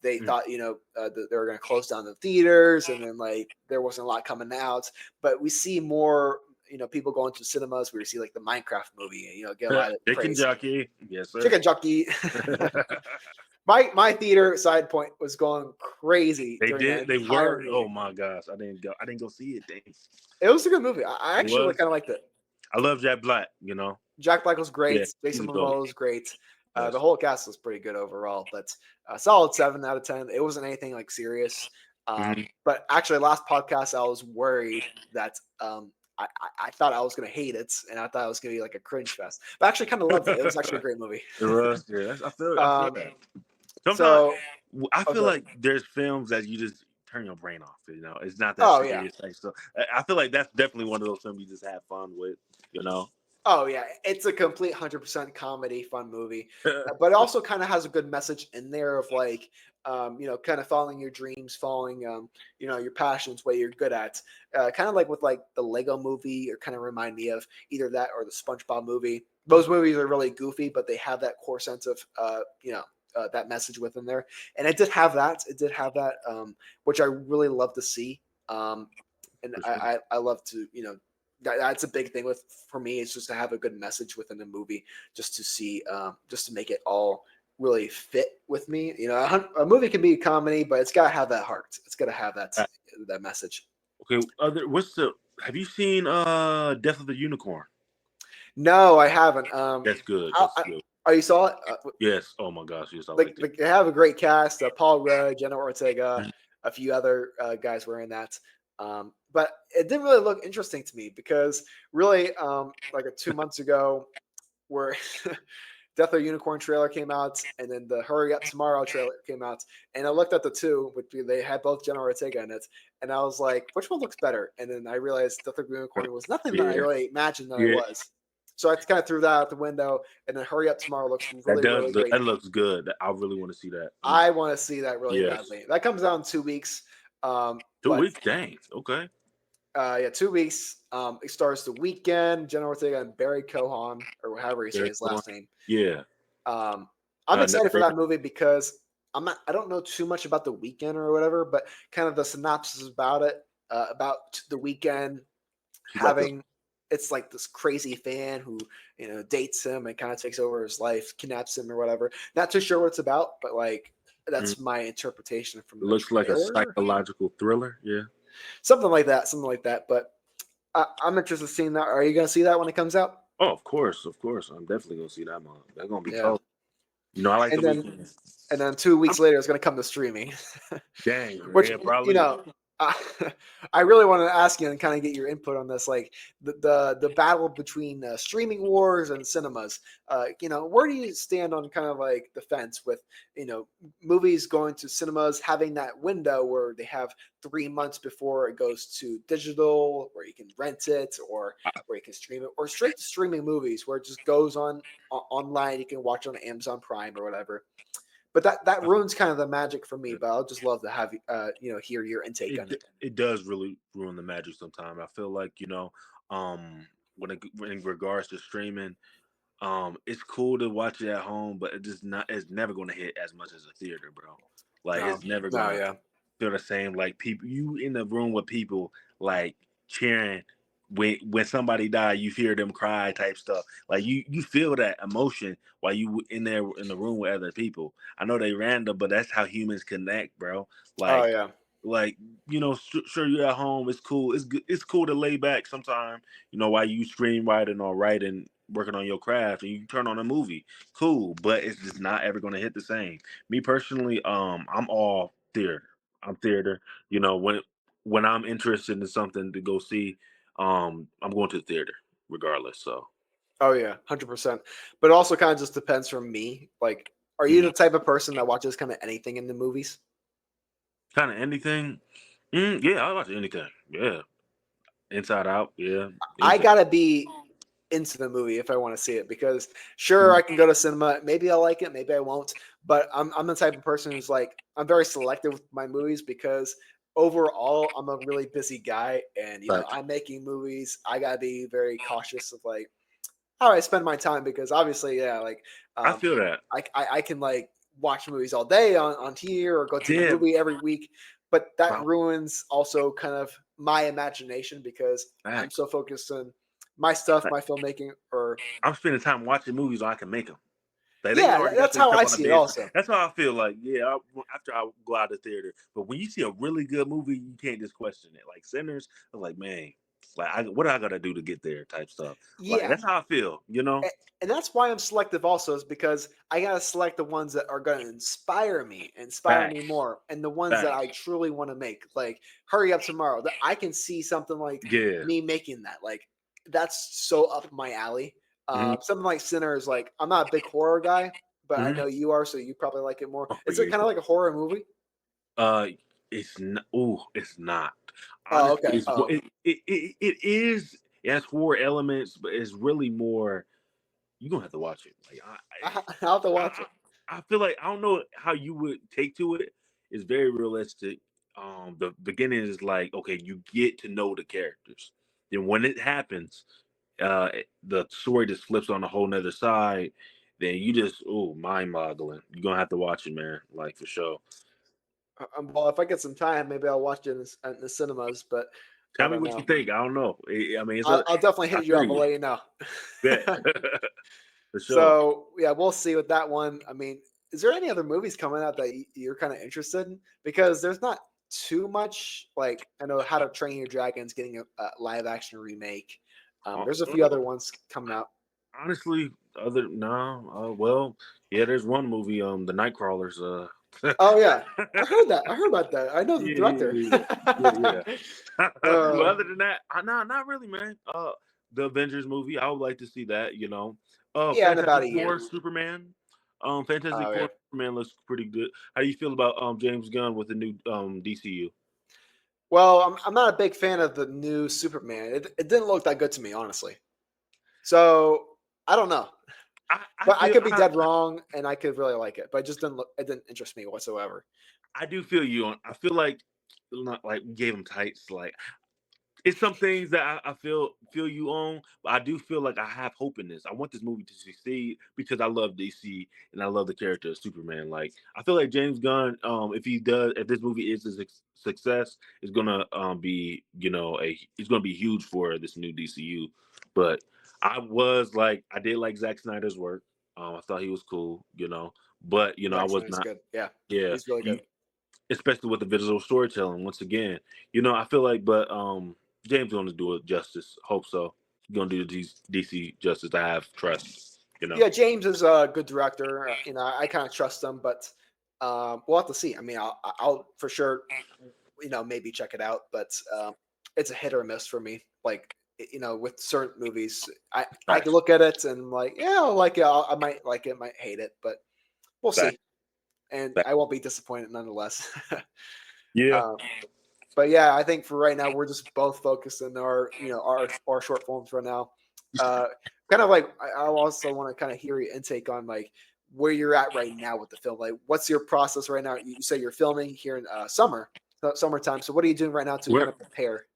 they thought that they were going to close down the theaters and then there wasn't a lot coming out, but we see more people going to cinemas. We see like the Minecraft movie, get a lot of Chicken praise. jockey. Yes, sir. Chicken jockey. my theater side point was going crazy. They during did. that They entire were. movie. Oh my gosh, I didn't go. I didn't go see it. Dang. It was a good movie. I actually kind of liked it. I love Jack Black. Jack Black was great. Yeah, Jason he's dope. Momoa was great. Yes. The whole cast was pretty good overall, but solid 7 out of 10. It wasn't anything like serious. But actually, last podcast I was worried that I thought I was going to hate it, and I thought it was going to be like a cringe fest. But I actually kind of loved it. It was actually a great movie. It was. Yeah, I feel that. Sometimes So I feel okay. like there's films that you just turn your brain off. It's not that Oh, serious. yeah. So I feel like that's definitely one of those films you just have fun with. Oh yeah, it's a complete 100% comedy, fun movie, but it also kind of has a good message in there of kind of following your dreams, following your passions, what you're good at. Kind of like with the Lego movie, or kind of remind me of either that or the SpongeBob movie. Those movies are really goofy, but they have that core sense of that message within there, and it did have that. It did have that, which I really love to see. And I love to that's a big thing for me. It's just to have a good message within the movie, just to see, just to make it all really fit with me. A movie can be a comedy, but it's got to have that heart. It's got to have that message. Okay. Have you seen Death of the Unicorn? No, I haven't. That's good. That's good. Oh, you saw it? Yes. Oh my gosh. Yes, I Like, liked it. they have a great cast. Paul Rudd, Jenna Ortega, a few other guys were in that. But it didn't really look interesting to me because really, 2 months ago, where Death of Unicorn trailer came out, and then the Hurry Up Tomorrow trailer came out. And I looked at the two, which they had both Jenna Ortega in it, and I was like, which one looks better? And then I realized Death of Unicorn was nothing that I really imagined that it was. So I kind of threw that out the window, and then Hurry Up Tomorrow looks really great. That looks good. I really want to see that. I want to see that really badly. That comes out in 2 weeks. 2 weeks? Dang. Okay. 2 weeks. It stars The Weeknd, Jenna Ortega, and Barry Cohen, or however you say his last name. Yeah. I'm excited for that movie because I don't know too much about The Weeknd or whatever, but kind of the synopsis about it, about The Weeknd having, it's like this crazy fan who, dates him and kind of takes over his life, kidnaps him or whatever. Not too sure what it's about, but like, that's my interpretation from the looks like a psychological thriller. Yeah. Something like that. But I'm interested in seeing that. Are you going to see that when it comes out? Oh, of course. I'm definitely going to see that one. That's going to be cool. I like The Weeknd. And then 2 weeks later, it's going to come to streaming. Dang. Which, probably. I really want to ask you and kind of get your input on this, like the battle between streaming wars and cinemas. Where do you stand on kind of like the fence with, movies going to cinemas, having that window where they have 3 months before it goes to digital, where you can rent it or where you can stream it, or straight to streaming movies where it just goes on online. You can watch it on Amazon Prime or whatever. But that ruins kind of the magic for me. But I'll just love to have hear your intake on it. It does really ruin the magic sometimes. I feel like when in regards to streaming, it's cool to watch it at home, but it's never going to hit as much as a theater, bro. Like it's never going to feel the same. Like people, you in the room with people like cheering. When somebody died, you hear them cry type stuff. Like you feel that emotion while you in there in the room with other people. I know they random, but that's how humans connect, bro. Like, sure you're at home. It's cool. It's good. It's cool to lay back sometime. While you screenwriting or writing, working on your craft, and you turn on a movie. Cool, but it's just not ever going to hit the same. Me personally, I'm all theater. I'm theater. When I'm interested in something to go see. I'm going to the theater regardless. So. Oh yeah, 100%. But it also kind of just depends from me. Like, are you the type of person that watches kind of anything in the movies? Kind of anything? Yeah, I watch anything. Yeah, Inside Out. Yeah, anything. I gotta be into the movie if I want to see it, because sure, I can go to cinema. Maybe I'll like it, maybe I won't. But I'm the type of person who's like, I'm very selective with my movies because overall, I'm a really busy guy, and I'm making movies. I gotta be very cautious of like how I spend my time, because obviously, I feel that I can like watch movies all day on here or go to the movie every week, but that ruins also kind of my imagination because I'm so focused on my stuff, my filmmaking, or I'm spending time watching movies so I can make them. That's how I see it also. That's how I feel like, after I go out of the theater. But when you see a really good movie, you can't just question it. Like Sinners, I was like, man, what I got to do to get there type stuff. Like, that's how I feel, And that's why I'm selective also, is because I got to select the ones that are going to inspire me more. And the ones that I truly want to make, like Hurry Up Tomorrow, that I can see something like me making that. Like, that's so up my alley. Something like Sinners, like I'm not a big horror guy, but I know you are, so you probably like it more. Is it kind of like a horror movie? It's not. Oh, it's not. Honestly, okay. It is. It has horror elements, but it's really more. You're gonna have to watch it. Like I'll have to watch it. I feel like I don't know how you would take to it. It's very realistic. The beginning is like, okay, you get to know the characters. Then when it happens, the story just flips on a whole nother side. Then you just mind-boggling. You're gonna have to watch it, man. Like for sure. Well, if I get some time, maybe I'll watch it in the cinemas. But tell me what you think. I don't know. I mean, I'll definitely hit you up. I'll let you know. For sure. So yeah, we'll see with that one. I mean, is there any other movies coming out that you're kind of interested in? Because there's not too much. Like, I know How to Train Your Dragon's getting a live action remake. There's a few other ones coming out. Honestly, there's one movie, The Nightcrawlers. Oh yeah, I heard that. I heard about that. I know the director. Yeah. Well, other than that, no, not really, man. the Avengers movie. I would like to see that. Yeah, in about a Fantastic year. Four Superman. Fantastic Oh Four yeah. Superman looks pretty good. How do you feel about James Gunn with the new DCU? Well, I'm not a big fan of the new Superman. It didn't look that good to me, honestly. So I don't know, I but I feel could be dead wrong, and I could really like it. But it just didn't look. It didn't interest me whatsoever. I do feel you on. I feel like not like we gave him tights. Like it's some things that I feel you on, but I do feel like I have hope in this. I want this movie to succeed because I love DC and I love the character of Superman. Like I feel like James Gunn, if this movie is a success, it's gonna be it's gonna be huge for this new DCU. But I did like Zack Snyder's work. I thought he was cool, but I Zack was Snyder's not. good. Yeah, Yeah, he's really good. especially with the visual storytelling. Once again, I feel like, but James going to do it justice. Hope so. He's going to do the DC justice. I have trust. Yeah, James is a good director. I kind of trust him, but we'll have to see. I mean, I'll for sure, maybe check it out, but it's a hit or miss for me. Like, with certain movies, I can Facts. look at it and I'm like, yeah, I'll like it. I might like it, might hate it, but we'll see. Facts. And Facts. I won't be disappointed nonetheless. Yeah. But yeah, I think for right now we're just both focused on our short films right now. Kind of like I also want to kind of hear your intake on like where you're at right now with the film. Like, what's your process right now? You say you're filming here in summertime. So what are you doing right now to kind We're of prepare?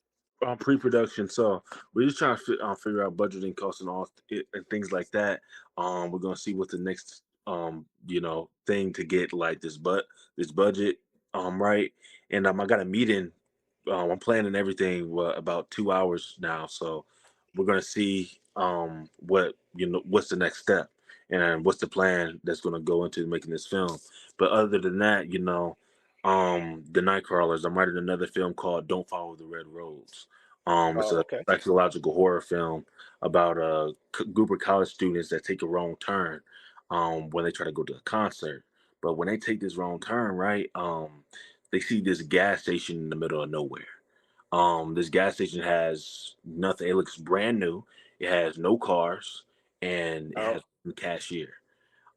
pre-production, so we're just trying to figure out budgeting costs and and things like that. We're gonna see what the next thing to get like this budget right, and I got a meeting. I'm planning everything about 2 hours now, so we're gonna see what's the next step and what's the plan that's gonna go into making this film. But other than that, the Nightcrawlers. I'm writing another film called Don't Follow the Red Roads. It's Oh, a okay. psychological horror film about a group of college students that take a wrong turn when they try to go to a concert. But when they take this wrong turn, right, they see this gas station in the middle of nowhere. This gas station has nothing. It looks brand new. It has no cars and it has Oh, a cashier.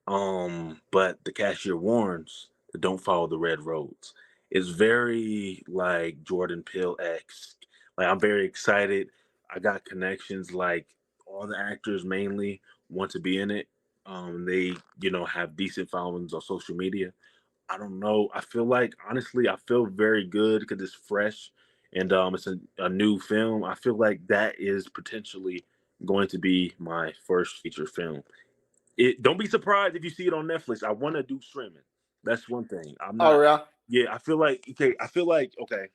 But the cashier warns to don't follow the red roads. It's very like Jordan Peele X. Like I'm very excited. I got connections. Like all the actors mainly want to be in it. They have decent followings on social media. I don't know. I feel like honestly, I feel very good because it's fresh and it's a new film. I feel like that is potentially going to be my first feature film. Don't be surprised if you see it on Netflix. I want to do streaming. That's one thing. I'm oh not. yeah. Yeah, I feel like okay. I feel like okay.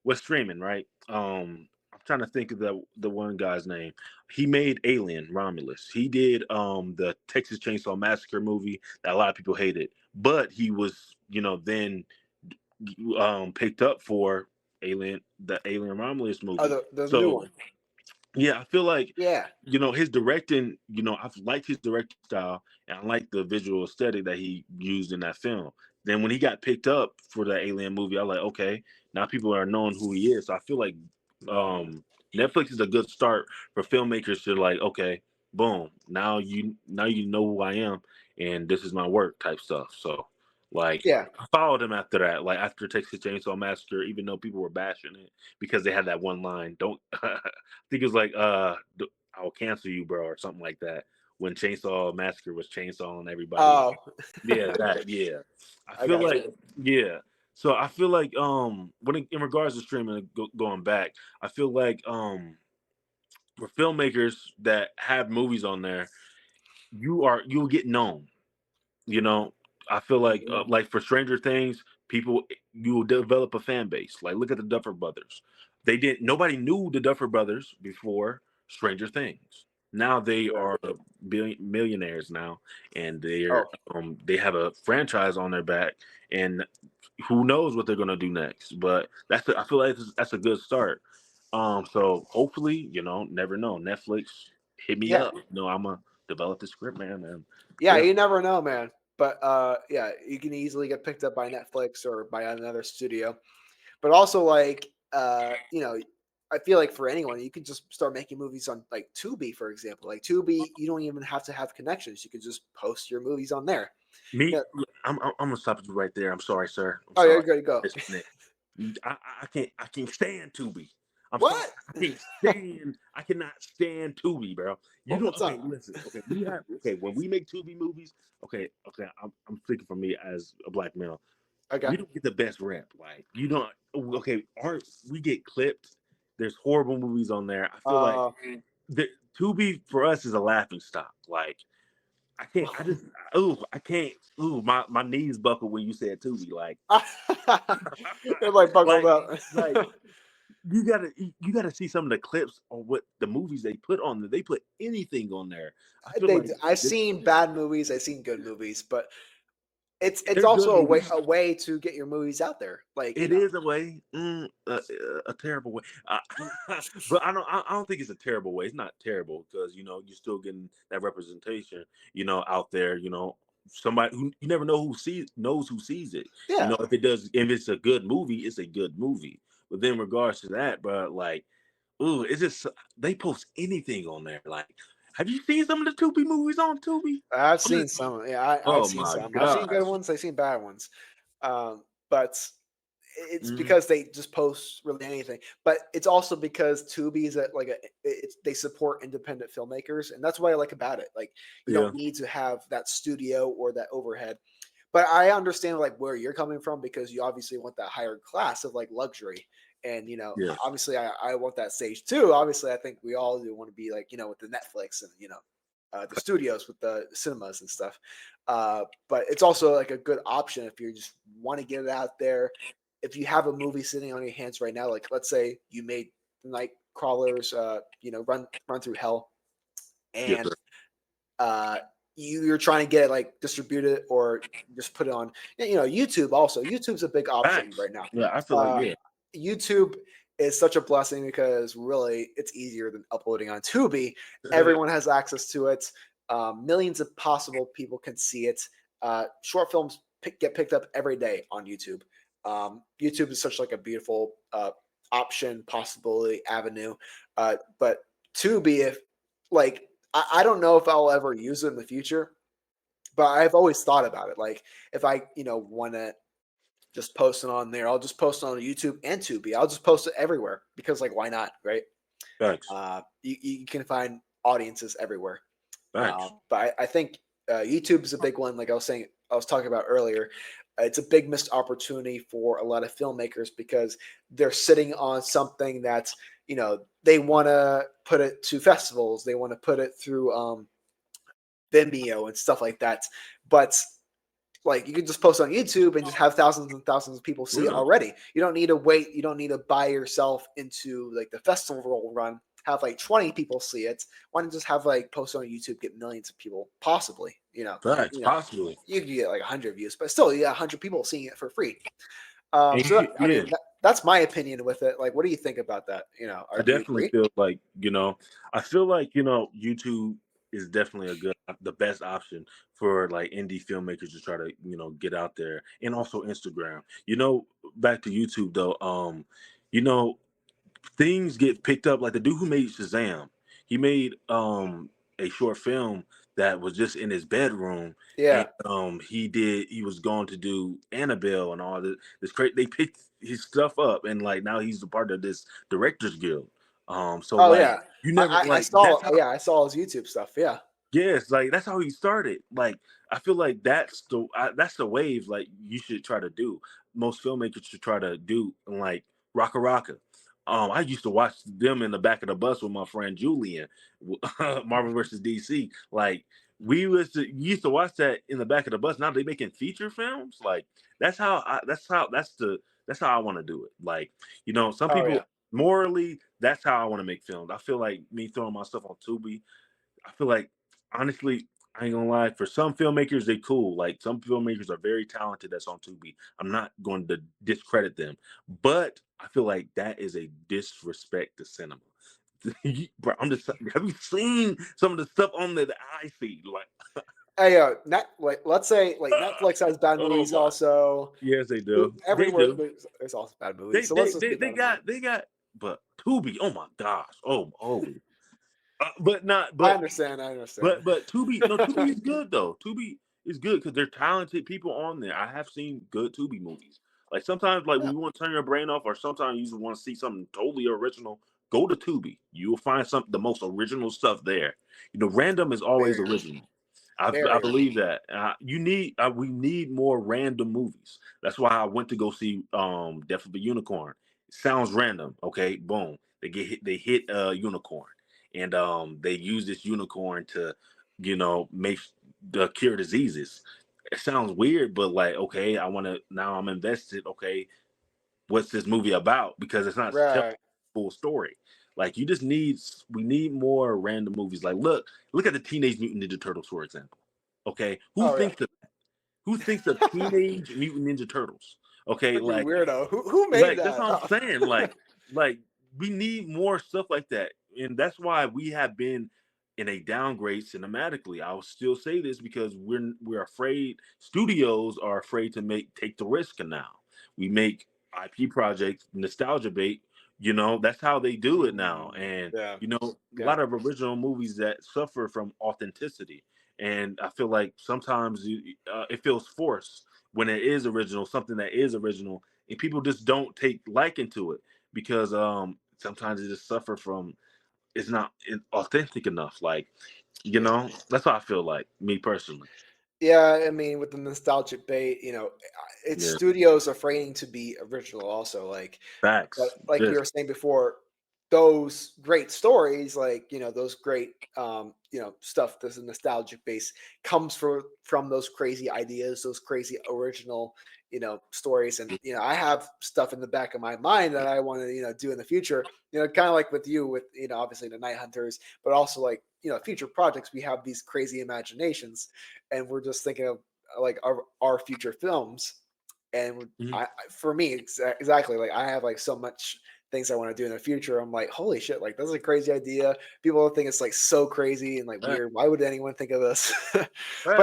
What's streaming, right? I'm trying to think of the one guy's name. He made Alien Romulus. He did the Texas Chainsaw Massacre movie that a lot of people hated, but he was then picked up for the Alien Romulus Oh, movie. the new So one. yeah, I feel like Yeah. his directing. I've liked his directing style, and I like the visual aesthetic that he used in that film. Then when he got picked up for the Alien movie, I was like, okay, now people are knowing who he is. So I feel like um, Netflix is a good start for filmmakers to like, okay, boom, now you know who I am, and this is my work type stuff. So like. Yeah. I followed him after that, like after Texas Chainsaw Massacre, even though people were bashing it because they had that one line, "Don't think it was like I'll cancel you, bro," or something like that. When Chainsaw Massacre was chainsawing everybody. Oh, Yeah, that. Yeah, I I feel got like you. yeah. So I feel like in regards to streaming, going back, I feel like for filmmakers that have movies on there, you'll get known. You know, I feel Mhm. like for Stranger Things, people you will develop a fan base. Like look at the Duffer Brothers. Nobody knew the Duffer Brothers before Stranger Things. Now they Right. are millionaires now, and Oh, they have a franchise on their back, and who knows what they're gonna do next. But I feel like that's a good start. So hopefully, never know. Netflix hit me yeah. up. I'm gonna develop the script, man, and Yeah, yeah. you never know, man. But yeah, you can easily get picked up by Netflix or by another studio. But also, like, I feel like for anyone, you can just start making movies on like Tubi, for example. Like Tubi, you don't even have to have connections. You can just post your movies on there. Me, Yeah. I'm gonna stop you right there. I'm sorry, sir. I'm Oh, you're sorry. good to go. I can't stand Tubi. I'm sorry. What? I cannot stand Tubi, bro. You don't. What's Okay, up? listen. Okay, when we make Tubi movies. Okay. I'm speaking for me as a black male. Okay. We don't get the best rep. Like you don't. Okay, art. We get clipped. There's horrible movies on there. I feel like the Tubi for us is a laughing stock. Like I can't. I can't. Ooh, my knees buckled when you said Tubi. Like, They're like buckled like, up. like you gotta see some of the clips on what the movies they put on there. They put anything on there. I feel like I've seen bad movies. I've seen good movies, but it's they're good also movies. a way to get your movies out there. Like It is a way, a terrible way. But I don't think it's a terrible way. It's not terrible because you're still getting that representation, out there. Somebody who you never know knows who sees it. Yeah. If it's a good movie, it's a good movie. But then, regards to that, bro, like, ooh, it's just they post anything on there. Like, have you seen some of the Tubi movies on Tubi? I've seen some. Yeah, I've Oh seen my some. I've seen good gosh. ones. I've seen bad ones. But it's Mhm. because they just post really anything. But it's also because Tubi is they support independent filmmakers, and that's what I like about it. Like you Yeah. don't need to have that studio or that overhead. But I understand like where you're coming from because you obviously want that higher class of like luxury. And Yes. obviously I want that stage too. Obviously, I think we all do want to be like, with the Netflix and the studios with the cinemas and stuff. But it's also like a good option if you just want to get it out there. If you have a movie sitting on your hands right now, like let's say you made Night Crawlers, run through hell, Yes, and sir. uh, you're trying to get it like distributed or just put it on, YouTube. Also, YouTube's a big option Facts. right now. Yeah, I feel like Uh, yeah. YouTube is such a blessing because really it's easier than uploading on Tubi. Everyone has access to it. Millions of possible people can see it. Short films get picked up every day on YouTube. YouTube is such like a beautiful option, possibility, avenue. But Tubi, if like I don't know if I'll ever use it in the future, but I've always thought about it. Like if I want to just post it on there, I'll just post it on YouTube and Tubi. I'll just post it everywhere because like why not, right? Facts. You can find audiences everywhere. Facts. But I think YouTube is a big one. Like I was talking about earlier. It's a big missed opportunity for a lot of filmmakers because they're sitting on something that they want to put it to festivals. They want to put it through Vimeo and stuff like that. But like you can just post on YouTube and just have thousands and thousands of people see it Yeah. already. You don't need to wait. You don't need to buy yourself into like the festival run. Have like 20 people see it. Why not just have like post on YouTube, get millions of people, possibly. Facts. Possibly. You could get like 100 views, but still, you got 100 people seeing it for free. And So I yeah, mean, that's my opinion with it. Like, what do you think about that? I Do you definitely agree? feel like, I feel like, YouTube is definitely the best option for like indie filmmakers to try to, get out there, and also Instagram. Back to YouTube though, you know, things get picked up. Like the dude who made Shazam, he made a short film that was just in his bedroom, and Yeah. he was going to do Annabelle and all this crazy. They picked his stuff up, and like now he's a part of this directors guild. So Oh like yeah. you never I like saw. that's how. Yeah, I saw his YouTube stuff. Yeah. Yes, like that's how he started. Like I feel like that's the wave. Like you should try to do. Most filmmakers should try to do. And like Rocka Rocka. I used to watch them in the back of the bus with my friend Julian, Marvel versus DC. Like used to watch that in the back of the bus. Now they making feature films. Like that's how I want to do it. Like some Oh people yeah. morally that's how I want to make films. I feel like me throwing my stuff on Tubi. I feel like honestly, I ain't gonna lie. For some filmmakers, they cool. Like some filmmakers are very talented. That's on Tubi. I'm not going to discredit them, but I feel like that is a disrespect to cinema. Bro, I'm just. Have you seen some of the stuff on the I feed? Like, Hey, like let's say like Netflix has bad oh movies my. also. Yes, they do. They Everywhere do. there's also bad movies. They So they let's just they keep they that in mind. got they got but Tubi, oh my gosh, oh, but not, I but understand. but Tubi, no, Tubi is good though. Tubi is good because they're talented people on there. I have seen good Tubi movies. Like sometimes, like when Yeah, you want to turn your brain off, or sometimes you just want to see something totally original. Go to Tubi. You will find the most original stuff there. Random is always very, original. I very. believe that. We need more random movies. That's why I went to go see Death of a Unicorn. It sounds random, okay? Boom. They hit a unicorn, and they use this unicorn to, make the cure diseases. It sounds weird, but like, okay, now I'm invested. Okay, what's this movie about? Because it's not telling Right. the full story. Like we need more random movies. Like look at the Teenage Mutant Ninja Turtles, for example. Okay, Oh yeah. who thinks of Teenage Mutant Ninja Turtles? Okay, Freaking like weirdo. Who made like that's that? what I'm Oh. saying. Like we need more stuff like that, and that's why we have been in a downgrade cinematically. I'll still say this because we're afraid. Studios are afraid to take the risk now. We make IP projects nostalgia bait. That's how they do it now, and Yeah. a Yeah. lot of original movies that suffer from authenticity. And I feel like sometimes it feels forced when it is original, something that is original, and people just don't take liking to it because sometimes it just suffer from it's not authentic enough. Like, Yeah. that's how I feel like, me personally. Yeah, I mean, with the nostalgic bait, it's Yeah, studios afraid to be original. Also, but facts. like you This, were saying before, those great stories, those great, stuff that's a nostalgic base comes from those crazy ideas, those crazy original, stories. And I have stuff in the back of my mind that I want to, do in the future. Kind of like with you, with obviously the Night Hunters, but also like future projects. We have these crazy imaginations, and we're just thinking of like our future films. And mhm, for me, exactly, like I have like so much things I want to do in the future. I'm like, holy shit, like that's a crazy idea. People think it's like so crazy and like facts, weird. Why would anyone think of this? But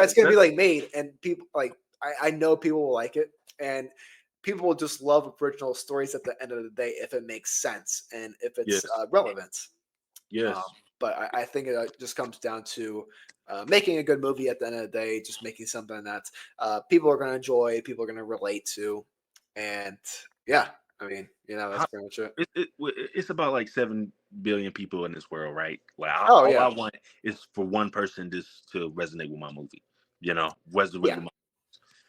it's facts. gonna be like made, and people like I know people will like it, and people will just love original stories at the end of the day if it makes sense and if it's Yes, relevant. Um, yes. but I think it just comes down to making a good movie at the end of the day, just making something that people are going to enjoy, people are going to relate to. And yeah, I mean, that's How, pretty much it. it's about like 7 billion people in this world, right? Like Oh, all I yeah. want is for one person just to resonate with my movie. Resonate Yeah. with my.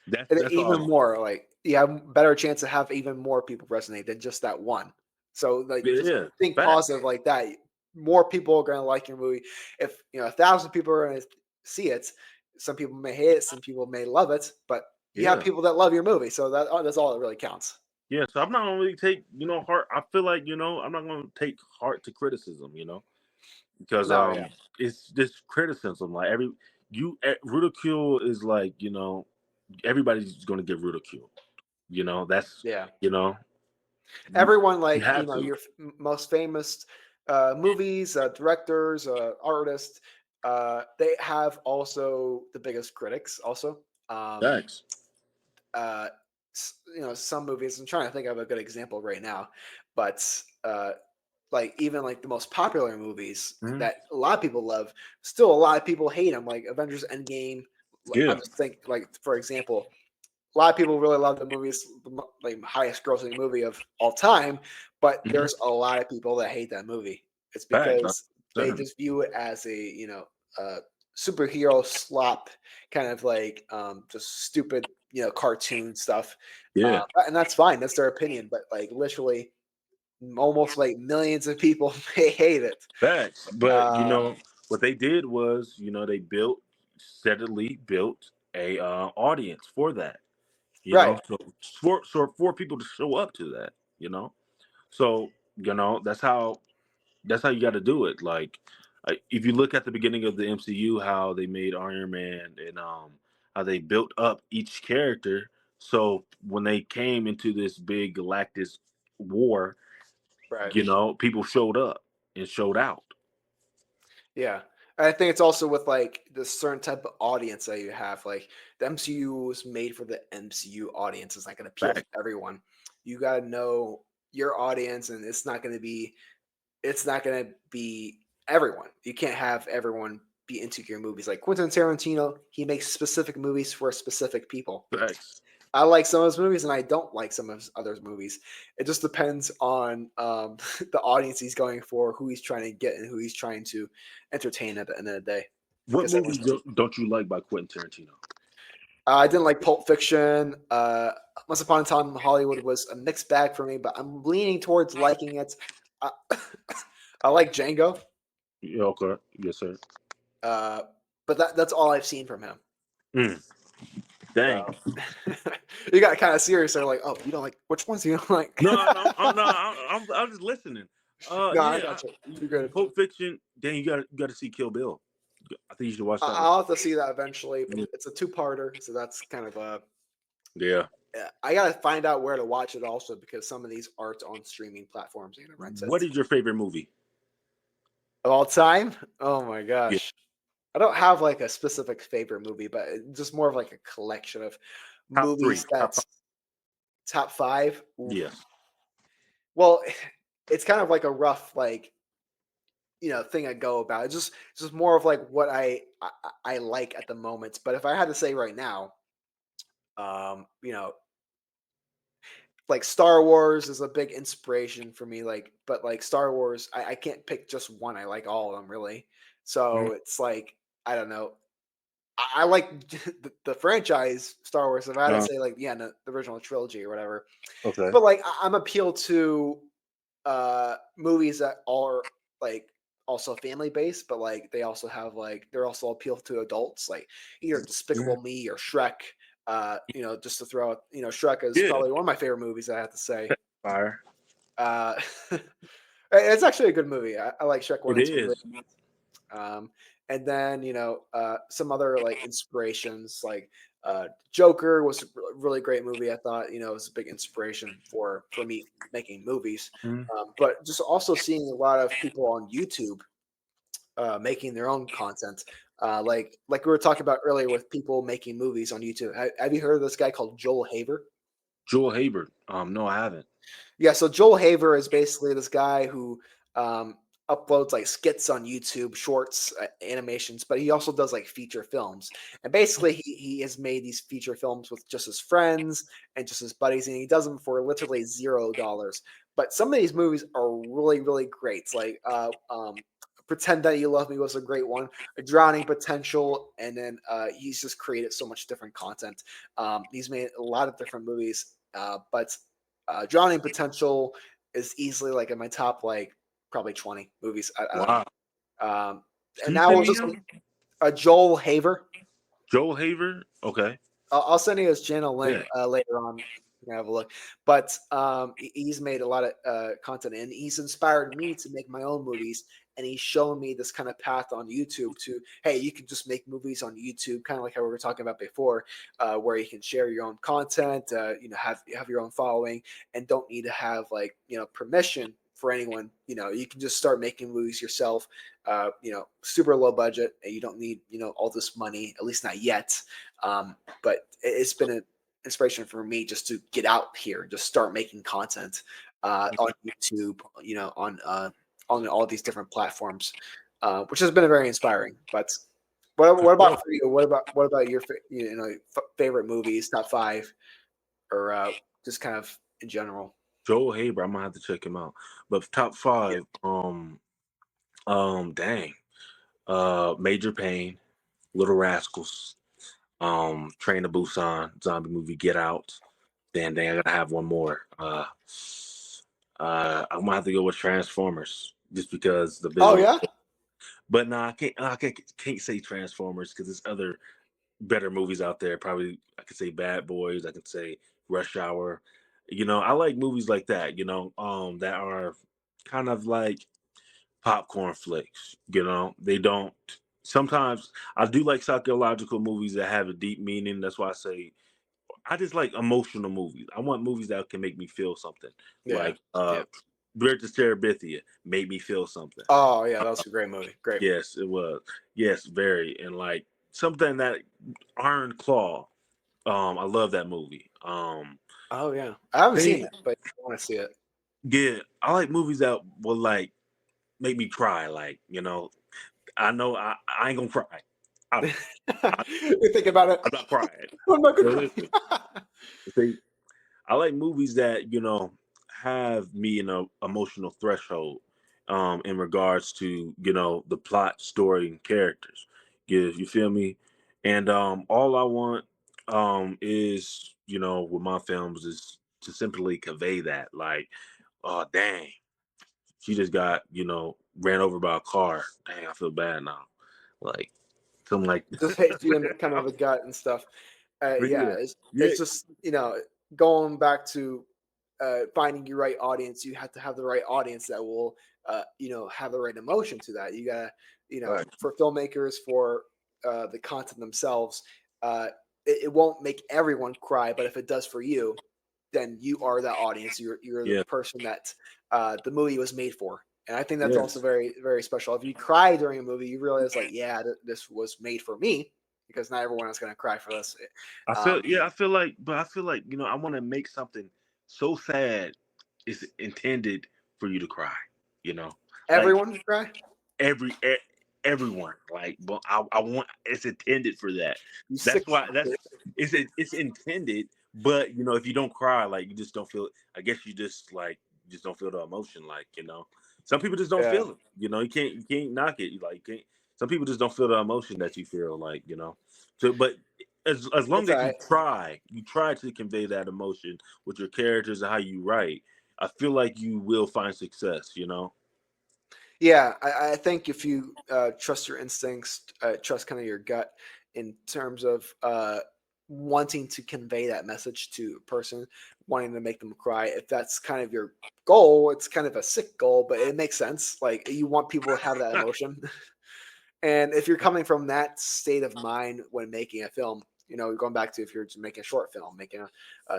That's And that's all I even want. more, like, you have a better chance to have even more people resonate than just that one. So, like, just Yeah, think facts. positive like that. More people are going to like your movie. If, 1,000 people are going to see it, some people may hate it, some people may love it, but you have Yeah. people that love your movie. So that's all that really counts. Yeah, so I'm not gonna really take, heart. I feel like, I'm not gonna take heart to criticism, because No, yeah. it's this criticism. Like ridicule is like, everybody's gonna get ridiculed. That's Yeah. you know you Everyone, you like, have to. your most famous movies, directors, artists, they have also the biggest critics also. Um, Facts. uh, some movies. I'm trying to think of a good example right now, but like even like the most popular movies Mhm. that a lot of people love, still a lot of people hate them. Like Avengers Endgame. I'll Yeah. just think like for example, a lot of people really love the movies, like highest grossing movie of all time, but Mhm. there's a lot of people that hate that movie. It's Facts. because they just view it as a uh, superhero slop kind of like just stupid cartoon stuff, Yeah. and that's fine. That's their opinion, but like literally almost like millions of people may hate it. Facts. But Uh, what they did was, they steadily built a audience for that. right. So for people to show up to that. So that's how you got to do it. Like, if you look at the beginning of the MCU, how they made Iron Man and how they built up each character. So when they came into this big Galactus war, Right. people showed up and showed out. Yeah. I think it's also with like the certain type of audience that you have. Like the MCU was made for the MCU audience. It's not going to appeal to Fact. everyone. You got to know. your audience, and it's not going to be everyone. You can't have everyone be into your movies. Like Quentin Tarantino, he makes specific movies for specific people. Thanks. I like some of his movies, and I don't like some of his other movies. It just depends on the audience he's going for, who he's trying to get, and who he's trying to entertain at the end of the day. What movies don't you like by Quentin Tarantino? I didn't like Pulp Fiction. Once Upon a Time in Hollywood was a mixed bag for me, but I'm leaning towards liking it. I like Django. Yeah, okay. Yes, sir. But that's all I've seen from him. Dang. You got kind of serious. They're like, oh, you don't like, which ones do you don't like? I'm just listening. No, yeah, I got you. You're good. Pulp Fiction. Dang, you got to see Kill Bill. I think you should watch that. I'll have to see that eventually. But it's a 2-parter, so that's kind of yeah. I gotta find out where to watch it also, because some of these aren't on streaming platforms. You gotta rent it. What is your favorite movie of all time? Oh my gosh. Yeah. I don't have like a specific favorite movie, but just more of like a collection of movies. That's top 5. Oof. Yeah. Well, it's kind of like a rough thing I go about. It's just more of like what I like at the moment. But if I had to say right now, like Star Wars is a big inspiration for me. But Star Wars, I can't pick just one. I like all of them really. So it's like, I don't know. I like the franchise Star Wars. If I had to say the original trilogy or whatever. Okay. But I'm appealed to movies that are also family based, but they also have they're also appeal to adults, like either Despicable Me or Shrek. Just to throw out, Shrek is probably one of my favorite movies, I have to say. Fire. It's actually a good movie. I like Shrek 1 and 2. It is. And then, some other inspirations, Joker was a really great movie. I thought, it was a big inspiration for me making movies. But just also seeing a lot of people on YouTube making their own content. Like we were talking about earlier with people making movies on YouTube. Have you heard of this guy called Joel Haver? Joel Haver? No, I haven't. Yeah, so Joel Haver is basically this guy who uploads skits on YouTube, shorts, animations, but he also does feature films. And basically he has made these feature films with just his friends and just his buddies, and he does them for literally $0. But some of these movies are really, really great. Pretend That You Love Me was a great one. A Drowning Potential, and then he's just created so much different content. He's made a lot of different movies, but Drowning Potential is easily in my top probably 20 movies. Wow. And now we'll just Joel Haver. Joel Haver? Okay. I'll send you his channel link later on. You can have a look. But he's made a lot of content, and he's inspired me to make my own movies. And he's shown me this kind of path on YouTube to, hey, you can just make movies on YouTube, kind of like how we were talking about before, where you can share your own content, have your own following, and don't need to have permission for anyone. You can just start making movies yourself, super low budget, and you don't need all this money, at least not yet. But it's been an inspiration for me just to get out here, just start making content on YouTube, on all these different platforms, which has been very inspiring. But what about for you? What about your favorite movies, top 5, or just kind of in general? Joel Haber, I'm gonna have to check him out. But top 5, dang, Major Payne, Little Rascals, Train to Busan, zombie movie, Get Out. Then I gotta have one more. I'm gonna have to go with Transformers, just because the visual. Oh yeah. But no, I can't say Transformers because there's other better movies out there. Probably I could say Bad Boys. I could say Rush Hour. I like movies like that. That are kind of like popcorn flicks. They don't. Sometimes I do like psychological movies that have a deep meaning. That's why I say I just like emotional movies. I want movies that can make me feel something. Yeah. Bridge to Terabithia made me feel something. Oh yeah, that was a great movie. Great. Yes, it was. Yes, very. And something that Iron Claw. I love that movie. Oh yeah, I haven't seen it, but I want to see it. Yeah, I like movies that will like make me cry. Like, I know I ain't gonna cry. I, You think about it. I'm not crying. I'm not So gonna listen, cry. see, I like movies that have me in a emotional threshold, in regards to the plot, story, and characters. You feel me? And all I want is with my films is to simply convey that, like, oh dang, she just got ran over by a car. Dang, I feel bad now. Like something like Just hits you in the kind of the gut and stuff. Yeah, yeah, yeah, it's just going back to finding your right audience. You have to have the right audience that will have the right emotion to that. You gotta right. for filmmakers, for the content themselves. It won't make everyone cry, but if it does for you, then you are that audience. You're the Yeah, person that the movie was made for. And I think that's also yes. very, very special. If you cry during a movie, you realize like, yeah, this was made for me because not everyone is going to cry for this. Um, I feel like, but I feel like, I want to make something so sad it's intended for you to cry, you know, like everyone cry. every, e- everyone, like, but I want, it's intended for that. You That's sick. why it's intended, but if you don't cry, like, you just don't feel, I guess you just don't feel the emotion. Like, some people just don't Yeah, feel it, you can't knock it. Like, you can't, some people just don't feel the emotion that you feel, like, so, but as long it's all as right. you try to convey that emotion with your characters and how you write, I feel like you will find success. Yeah, I think if you trust your instincts, trust kind of your gut in terms of wanting to convey that message to a person, wanting to make them cry, if that's kind of your goal, it's kind of a sick goal, but it makes sense. Like you want people to have that emotion. And if you're coming from that state of mind when making a film, going back to if you're making a short film, making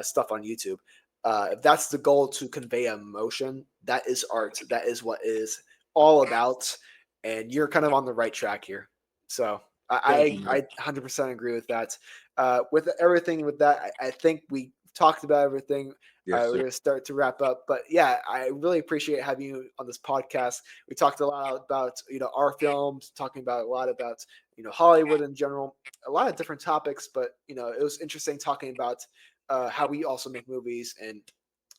stuff on YouTube, if that's the goal to convey emotion, that is art. That is what is all about, and you're kind of on the right track here. So Thank I you. 100% agree with that. With everything with that, I think we talked about everything. Yes, We're sir. going to start to wrap up, but yeah, I really appreciate having you on this podcast. We talked a lot about our films, talking about a lot about Hollywood in general, a lot of different topics, but it was interesting talking about how we also make movies and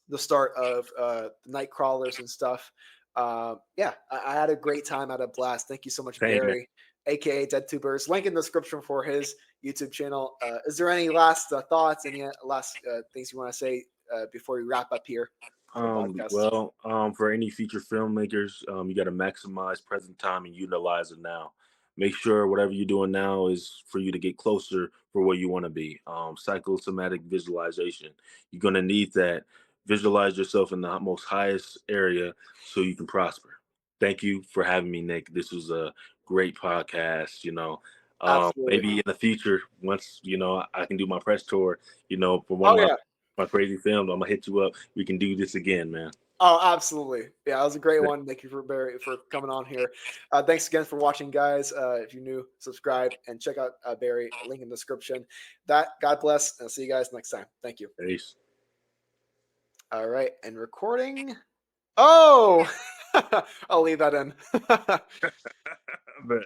the start of the night crawlers and stuff. Yeah, I had a great time. I had a blast. Thank you so much, Same, man. Barry, aka DeadTubers. Link in the description for his YouTube channel. Is there any last thoughts, any last things you want to say before we wrap up here for the podcast? Well, for any future filmmakers, you got to maximize present time and utilize it now. Make sure whatever you're doing now is for you to get closer for where you want to be. Psychosomatic visualization. You're going to need that. Visualize yourself in the most highest area so you can prosper. Thank you for having me, Nick. This was a great podcast. Absolutely. Maybe in the future, once I can do my press tour, for one of Oh yeah. my crazy films, I'm gonna hit you up. We can do this again, man. Oh, absolutely. Yeah, that was a great one. Thank you for Barry for coming on here. Thanks again for watching, guys. If you're new, subscribe and check out Barry. Link in the description. God bless, and I'll see you guys next time. Thank you. Peace. All right, and recording. Oh, I'll leave that in. But